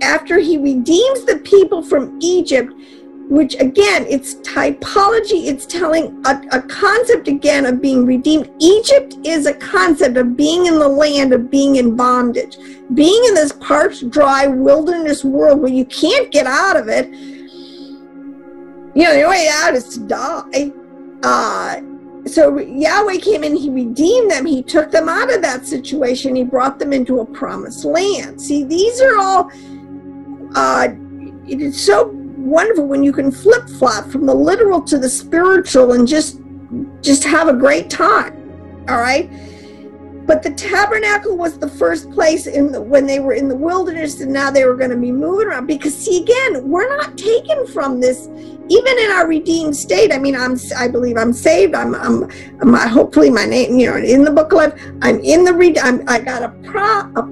after he redeems the people from Egypt, which again, it's typology, it's telling a concept again of being redeemed. Egypt is a concept of being in the land, of being in bondage, being in this parched, dry wilderness world where you can't get out of it. You know, the way out is to die. So Yahweh came in, he redeemed them, he took them out of that situation, he brought them into a promised land. See, these are all, it is so wonderful when you can flip-flop from the literal to the spiritual and just have a great time. All right, but the tabernacle was the first place when they were in the wilderness, and now they were going to be moving around, because see, again, we're not taken from this even in our redeemed state. I mean, I believe I'm saved. I'm hopefully my name, you know, in the book of life. I'm in the I got a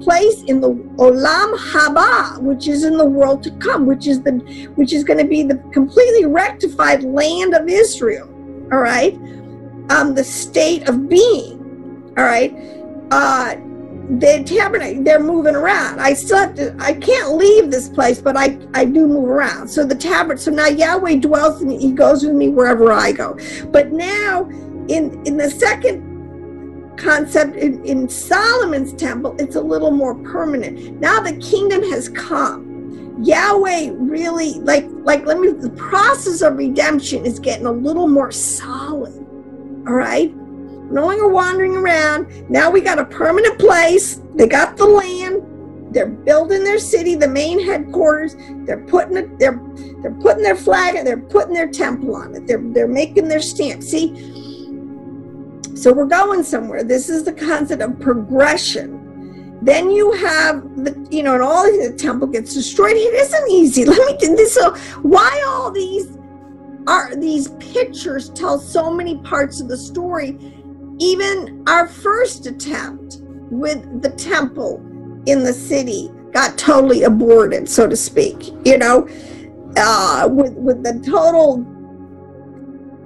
place in the Olam Haba, which is in the world to come, which is going to be the completely rectified land of Israel. All right, the state of being. All right, the tabernacle, they're moving around. I can't leave this place, but I do move around. So the tabernacle, so now Yahweh dwells in me, he goes with me wherever I go. But now in the second concept, in Solomon's temple, it's a little more permanent. Now the kingdom has come. Yahweh really, the process of redemption is getting a little more solid. All right? No longer wandering around. Now we got a permanent place. They got the land. They're building their city, the main headquarters. They're putting their flag and they're putting their temple on it. They're making their stamp. See? So we're going somewhere. This is the concept of progression. Then you have and all the temple gets destroyed. It isn't easy. Let me do this. So why all these pictures tell so many parts of the story? Even our first attempt with the temple in the city got totally aborted, so to speak, with the total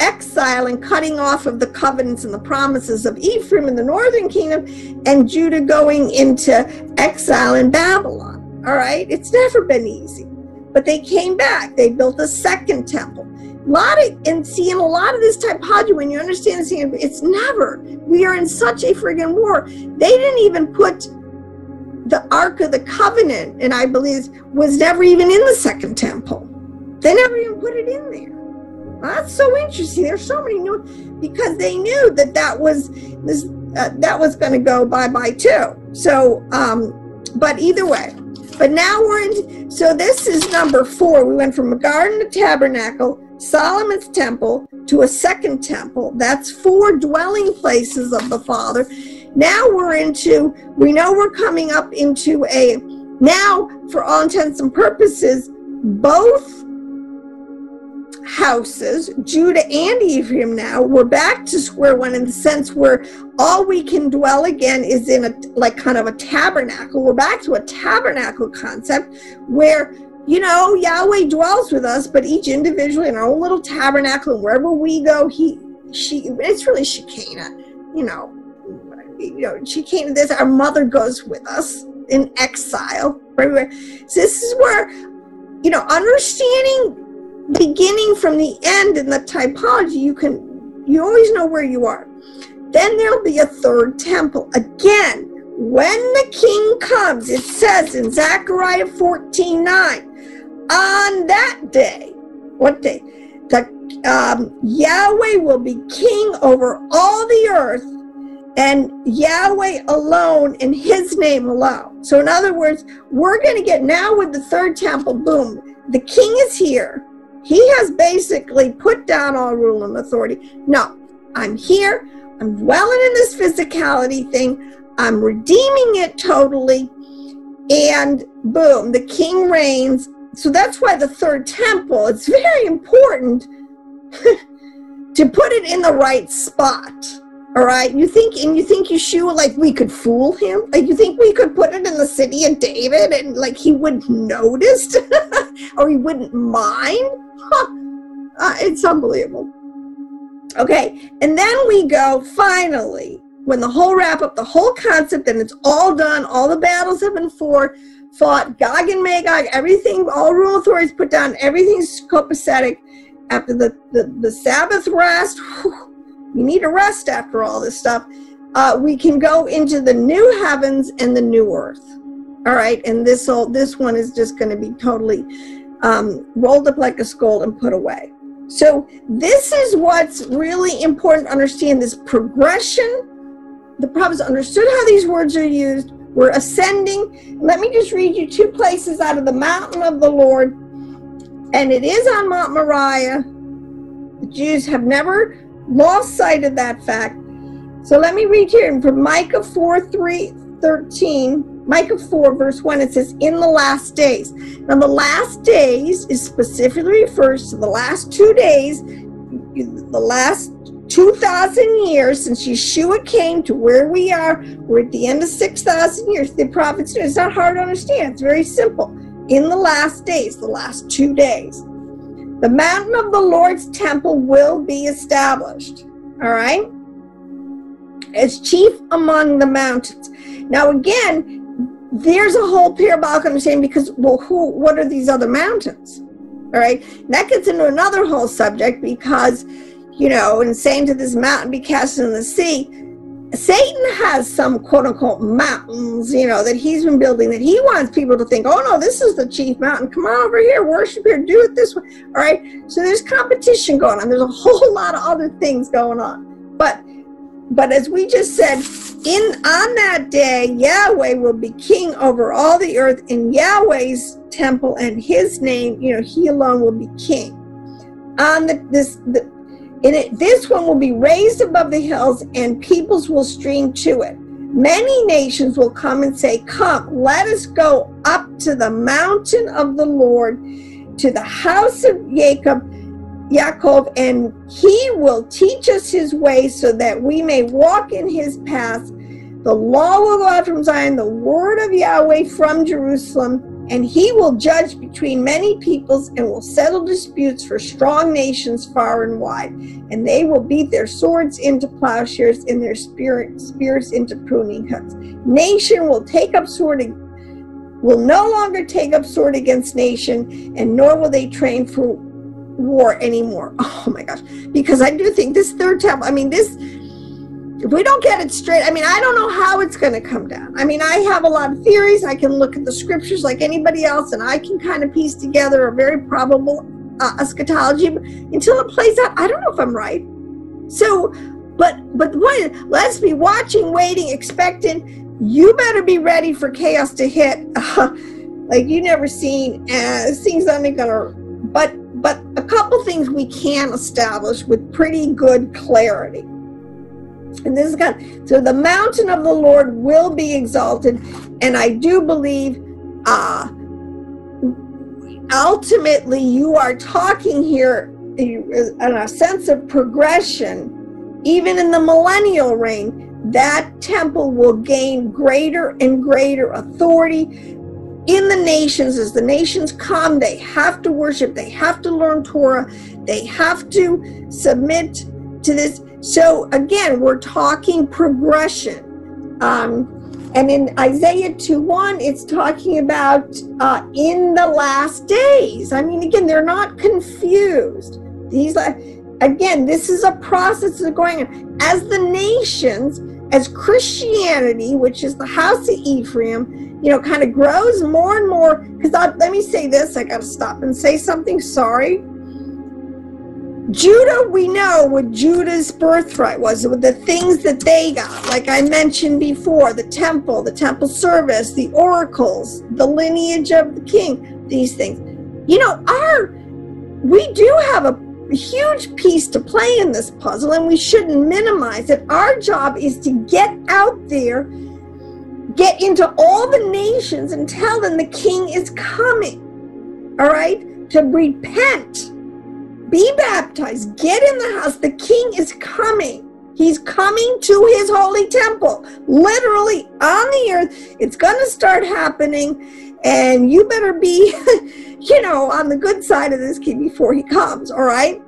exile and cutting off of the covenants and the promises of Ephraim in the northern kingdom, and Judah going into exile in Babylon. All right, it's never been easy, but they came back. They built a second temple. In a lot of this typology, when you understand this, it's never. We are in such a friggin' war. They didn't even put the Ark of the Covenant, and I believe was never even in the second temple. They never even put it in there. Well, that's so interesting. There's so many new, because they knew that was going to go bye-bye too. So, but either way. But now so this is number 4. We went from a garden to tabernacle, Solomon's temple, to a second temple. That's 4 dwelling places of the Father. Now we know we're coming up into now, for all intents and purposes, both houses, Judah and Ephraim, now we're back to square one, in the sense where all we can dwell again is in kind of a tabernacle. We're back to a tabernacle concept where, Yahweh dwells with us, but each individually in our own little tabernacle, and wherever we go, it's really Shekinah, Shekinah, this, our mother goes with us in exile, everywhere. So this is where, understanding beginning from the end in the typology, you always know where you are. Then there'll be a third temple. Again, when the king comes, it says in Zechariah 14:9, on that day, what day? Yahweh will be king over all the earth, and Yahweh alone and his name alone. So in other words, we're going to get now with the third temple, boom, the king is here. He has basically put down all rule and authority. No, I'm here. I'm dwelling in this physicality thing. I'm redeeming it totally. And boom, the king reigns. So that's why the third temple, it's very important to put it in the right spot. All right, you think Yeshua, like, we could fool him? Like, you think we could put it in the city of David and, like, he wouldn't notice or he wouldn't mind? Huh. It's unbelievable. Okay, and then we go, finally, when the whole wrap up, the whole concept, and it's all done, all the battles have been fought, Gog and Magog, everything, all rule authorities put down, everything's copacetic. After the Sabbath rest, we need a rest after all this stuff. We can go into the new heavens and the new earth. All right, and this one is just going to be totally rolled up like a skull and put away. So this is what's really important to understand, this progression. The prophets understood how these words are used. We're ascending. Let me just read you two places out of the mountain of the Lord. And it is on Mount Moriah. The Jews have never lost sight of that fact. So let me read here from Micah 4:13. Micah 4 verse 1, it says, in the last days. Now the last days is specifically refers to the last 2 days, the last 2,000 years since Yeshua came to where we are. We're at the end of 6,000 years. The prophets knew. It's not hard to understand. It's very simple. In the last days, the last 2 days, the mountain of the Lord's temple will be established. All right? As chief among the mountains. Now again, there's a whole parabolic understanding because, well, what are these other mountains? All right? And that gets into another whole subject because, you know, in saying to this mountain be cast in the sea, Satan has some quote-unquote mountains, you know, that he's been building that he wants people to think, oh no, this is the chief mountain. Come on over here, worship here, do it this way. All right? So there's competition going on. There's a whole lot of other things going on. But as we just said, on that day, Yahweh will be king over all the earth in Yahweh's temple, and his name, you know, he alone will be king. This one will be raised above the hills, and peoples will stream to it. Many nations will come and say, come, let us go up to the mountain of the Lord, to the house of Yaakov, and he will teach us his ways so that we may walk in his paths. The law will go out from Zion, the word of Yahweh from Jerusalem, and he will judge between many peoples and will settle disputes for strong nations far and wide. And they will beat their swords into plowshares and their spears into pruning hooks. Nation will no longer take up sword against nation, and nor will they train for war anymore. Oh my gosh. Because I do think this third temple, I mean, this, if we don't get it straight, I mean, I don't know how it's going to come down. I mean, I have a lot of theories. I can look at the scriptures like anybody else, and I can kind of piece together a very probable eschatology. But until it plays out, I don't know if I'm right. So, but the point is, let's be watching, waiting, expectant. You better be ready for chaos to hit like you never seen. This thing's only going to, but a couple things we can establish with pretty good clarity. And this is kind. So the mountain of the Lord will be exalted, and I do believe ultimately you are talking here in a sense of progression. Even in the millennial reign, that temple will gain greater and greater authority in the nations. As the nations come, they have to worship, they have to learn Torah, they have to submit to this. So again, we're talking progression. And in Isaiah 2:1, it's talking about in the last days. I mean, again, they're not confused. Again, this is a process that's going on. As the nations, as Christianity, which is the house of Ephraim, you know, kind of grows more and more, because let me say this, I got to stop and say something, sorry. Judah, we know what Judah's birthright was, with the things that they got, like I mentioned before, the temple service, the oracles, the lineage of the king, these things. You know, we do have a huge piece to play in this puzzle, and we shouldn't minimize it. Our job is to get out there, get into all the nations and tell them the king is coming. All right? To repent, be baptized, get in the house. The king is coming. He's coming to his holy temple, literally on the earth. It's going to start happening, and you better be, on the good side of this kid before he comes, all right?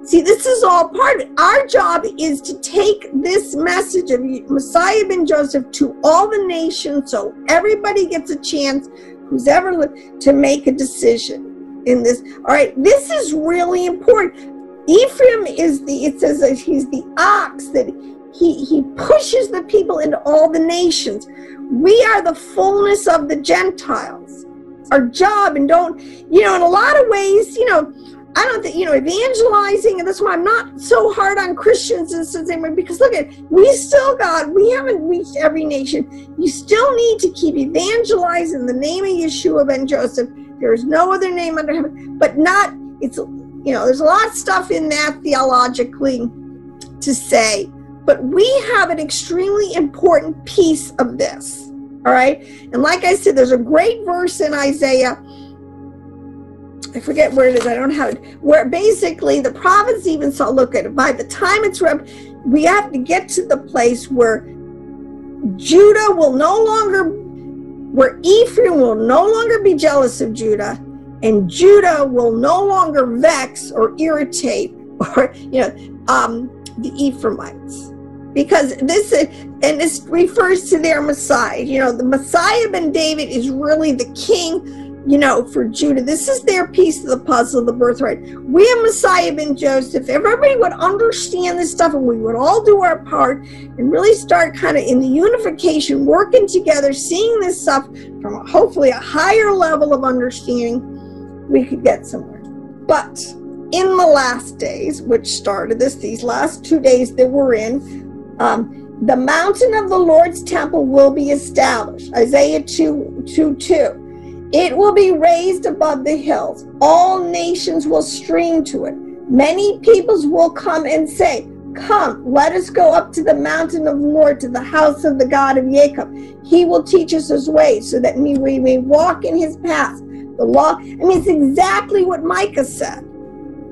See, this is all part of it. Our job is to take this message of Messiah ben Joseph to all the nations so everybody gets a chance, who's ever lived, to make a decision in this. All right, this is really important. Ephraim it says that he's the ox, that he pushes the people into all the nations. We are the fullness of the Gentiles. Our job, and don't, in a lot of ways, I don't think, evangelizing, and that's why I'm not so hard on Christians because look at, we haven't reached every nation. You still need to keep evangelizing the name of Yeshua ben Joseph. There is no other name under heaven, but not, there's a lot of stuff in that theologically to say, but we have an extremely important piece of this, all right? And like I said, there's a great verse in Isaiah, I forget where it is, I don't have it, where basically the prophets even saw, look at it, by the time it's we have to get to the place where Judah will no longer, where Ephraim will no longer be jealous of Judah, and Judah will no longer vex or irritate or, the Ephraimites. Because this refers to their Messiah. The Messiah ben David is really the king, for Judah. This is their piece of the puzzle, the birthright. We have Messiah ben Joseph. If everybody would understand this stuff and we would all do our part and really start kind of in the unification, working together, seeing this stuff from hopefully a higher level of understanding, we could get somewhere. But in the last days, which started these last 2 days that we're in, the mountain of the Lord's temple will be established. Isaiah 2:2. It will be raised above the hills. All nations will stream to it. Many peoples will come and say, come, let us go up to the mountain of the Lord, to the house of the God of Jacob. He will teach us his ways, so that we may walk in his paths. The law, it's exactly what Micah said.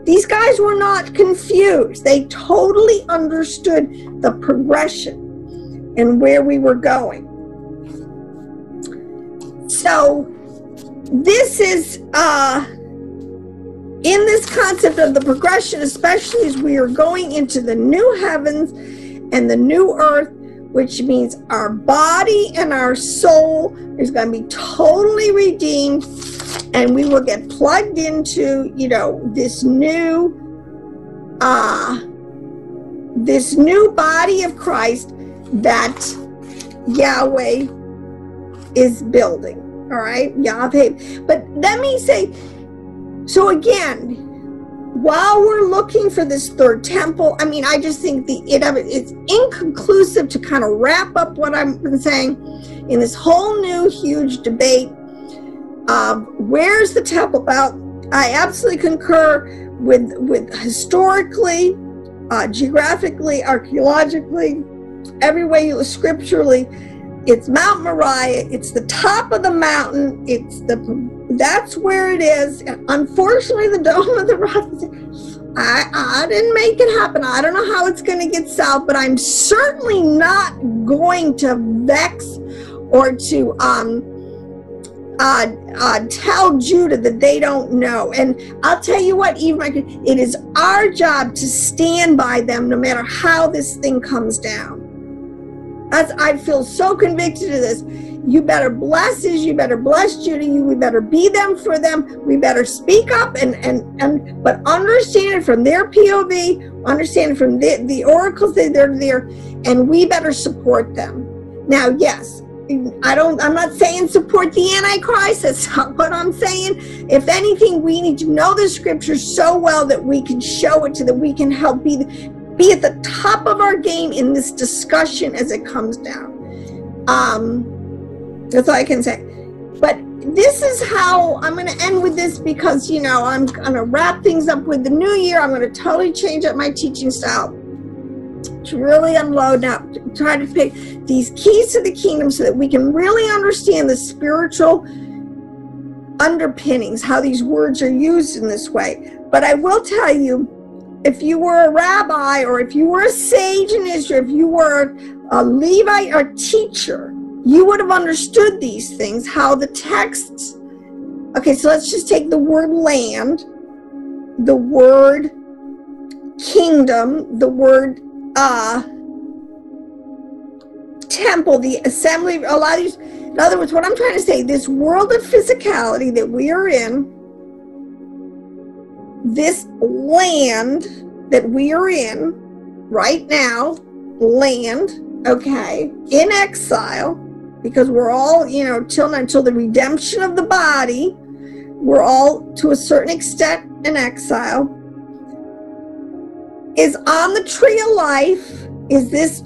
These guys were not confused. They totally understood the progression and where we were going. So this is in this concept of the progression, especially as we are going into the new heavens and the new earth, which means our body and our soul is going to be totally redeemed, and we will get plugged into, this new body of Christ that Yahweh is building. All right, Yahweh. But let me say, so again, while we're looking for this third temple, I just think it's inconclusive to kind of wrap up what I've been saying in this whole new huge debate of where's the temple about. I absolutely concur with historically, geographically, archaeologically, every way you look scripturally. It's Mount Moriah. It's the top of the mountain. That's where it is. And unfortunately, the Dome of the Rock, I didn't make it happen. I don't know how it's going to get south, but I'm certainly not going to vex or to tell Judah that they don't know. And I'll tell you what, it is our job to stand by them no matter how this thing comes down. I feel so convicted of this. You better bless us. You better bless Judah. We better be them for them. We better speak up but understand it from their POV, understand it from the oracles that they're there, and we better support them. Now, yes, I'm not saying support the Antichrist. That's not what I'm saying. If anything, we need to know the scriptures so well that we can show it that we can help be at the top of our game in this discussion as it comes down. That's all I can say. But this is how I'm going to end with this, because, I'm going to wrap things up with the new year. I'm going to totally change up my teaching style to really unload now, to try to pick these keys to the kingdom so that we can really understand the spiritual underpinnings, how these words are used in this way. But I will tell you, if you were a rabbi, or if you were a sage in Israel, if you were a Levite or teacher, you would have understood these things, how the texts. Okay, so let's just take the word land, the word kingdom, the word temple, the assembly, a lot of these. In other words, what I'm trying to say, this world of physicality that we are in, this land that we are in right now, land, okay, in exile, because we're all, you know, until the redemption of the body, we're all to a certain extent in exile, is on the tree of life, is this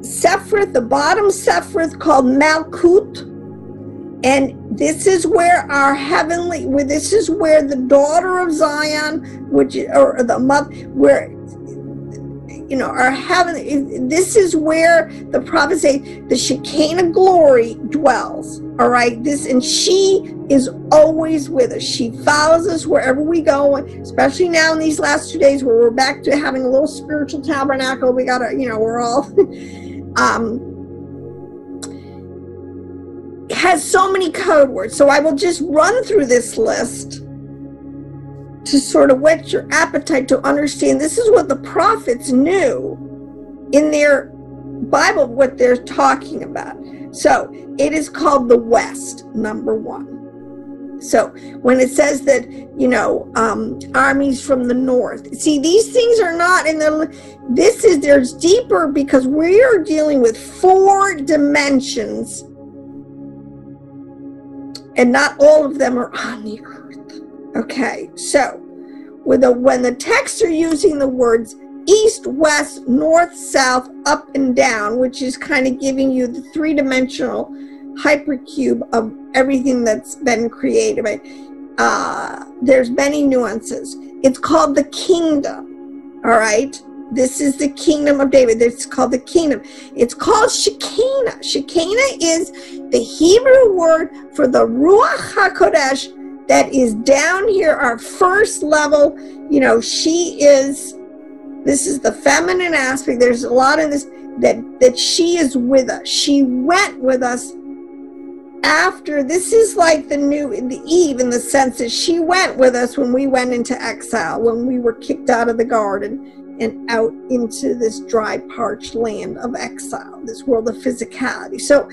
Sephiroth, the bottom Sephiroth called Malkut, and this is where our heavenly, this is where the daughter of Zion, which, or the mother, where, you know, our heavenly, this is where the prophets say the Shekinah glory dwells. All right, this, and she is always with us. She follows us wherever we go, especially now in these last 2 days where we're back to having a little spiritual tabernacle. We gotta, you know, we're all has so many code words. So I will just run through this list to sort of whet your appetite to understand this is what the prophets knew in their Bible, what they're talking about. So it is called the West, number one. So when it says that, you know, armies from the north, see, these things are not in the, there's deeper, because we are dealing with 4 dimensions, and not all of them are on the earth. Okay, so when the texts are using the words east, west, north, south, up, and down, which is kind of giving you the 3-dimensional hypercube of everything that's been created. There's many nuances. It's called the kingdom. All right, this is the kingdom of David. It's called the kingdom. It's called Shekinah. Shekinah is the Hebrew word for the Ruach HaKodesh that is down here, our first level. You know, she is, this is the feminine aspect. There's a lot in this, that she is with us. She went with us after. This is like the Eve, in the sense that she went with us when we went into exile, when we were kicked out of the garden and out into this dry, parched land of exile, this world of physicality. So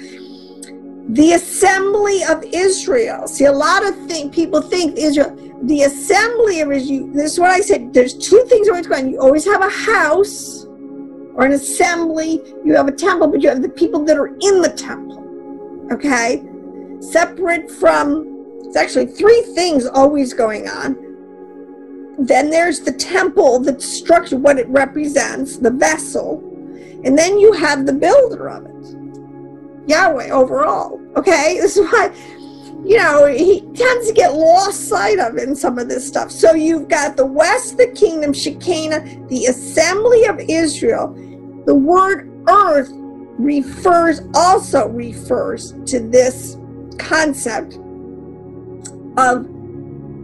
the assembly of Israel, see, a lot of people think Israel, the assembly of Israel, this is what I said, there's 2 things always going on. You always have a house or an assembly, you have a temple, but you have the people that are in the temple, okay? Separate from, it's actually 3 things always going on. Then there's the temple, the structure, what it represents, the vessel. And then you have the builder of it, Yahweh overall. Okay, this is why, you know, he tends to get lost sight of in some of this stuff. So you've got the West, the kingdom, Shekinah, the assembly of Israel. The word earth also refers to this concept of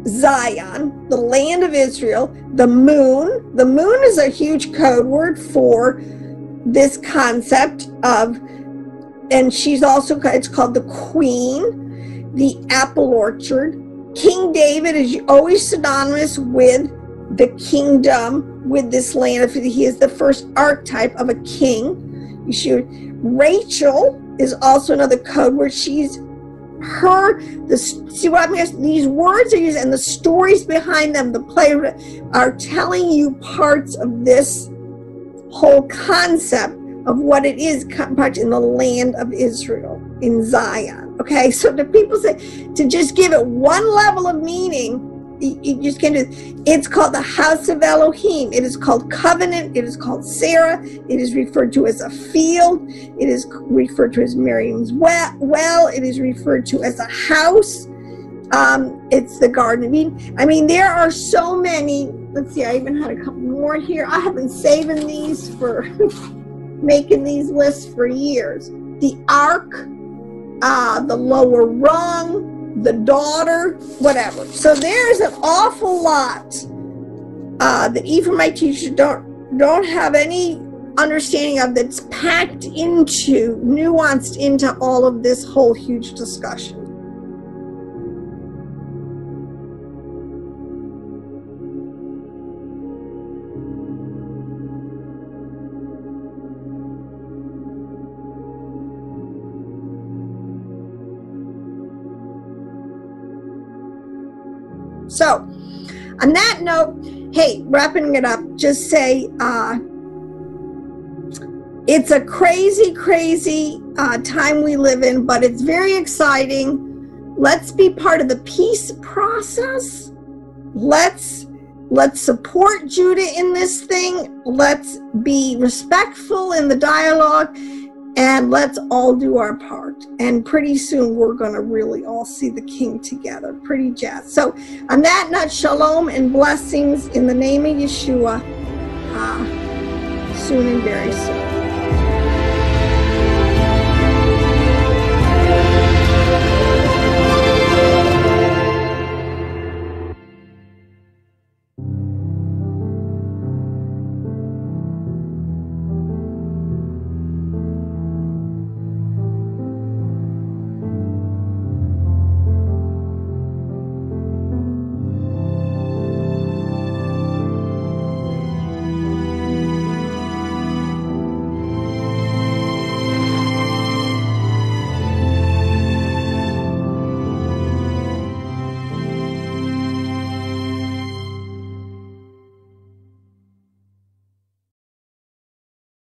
Zion, the land of Israel. The moon is a huge code word for this concept of, and she's also, it's called the queen, the apple orchard. King David is always synonymous with the kingdom, with this land. He is the first archetype of a king. Rachel is also another code word. She's see what I mean? These words are used, and the stories behind them, the play, are telling you parts of this whole concept of what it is in the land of Israel, in Zion. Okay, so the people say, to just give it one level of meaning, you just can't do it. It's called the house of Elohim. It is called covenant. It is called Sarah. It is referred to as a field. It is referred to as Miriam's well. It is referred to as a house. It's the Garden of Eden. I mean, there are so many. Let's see, I even had a couple more here. I have been saving these for making these lists for years. The ark, the lower rung, the daughter, whatever. So there's an awful lot that Ephraimite teachers don't have any understanding of, that's packed into, nuanced into all of this whole huge discussion. So, on that note, hey, wrapping it up, just say, it's a crazy, crazy time we live in, but it's very exciting. Let's be part of the peace process. Let's support Judah in this thing. Let's be respectful in the dialogue, and let's all do our part. And pretty soon we're going to really all see the King together. Pretty jazzed. So on that note, shalom and blessings in the name of Yeshua, soon and very soon.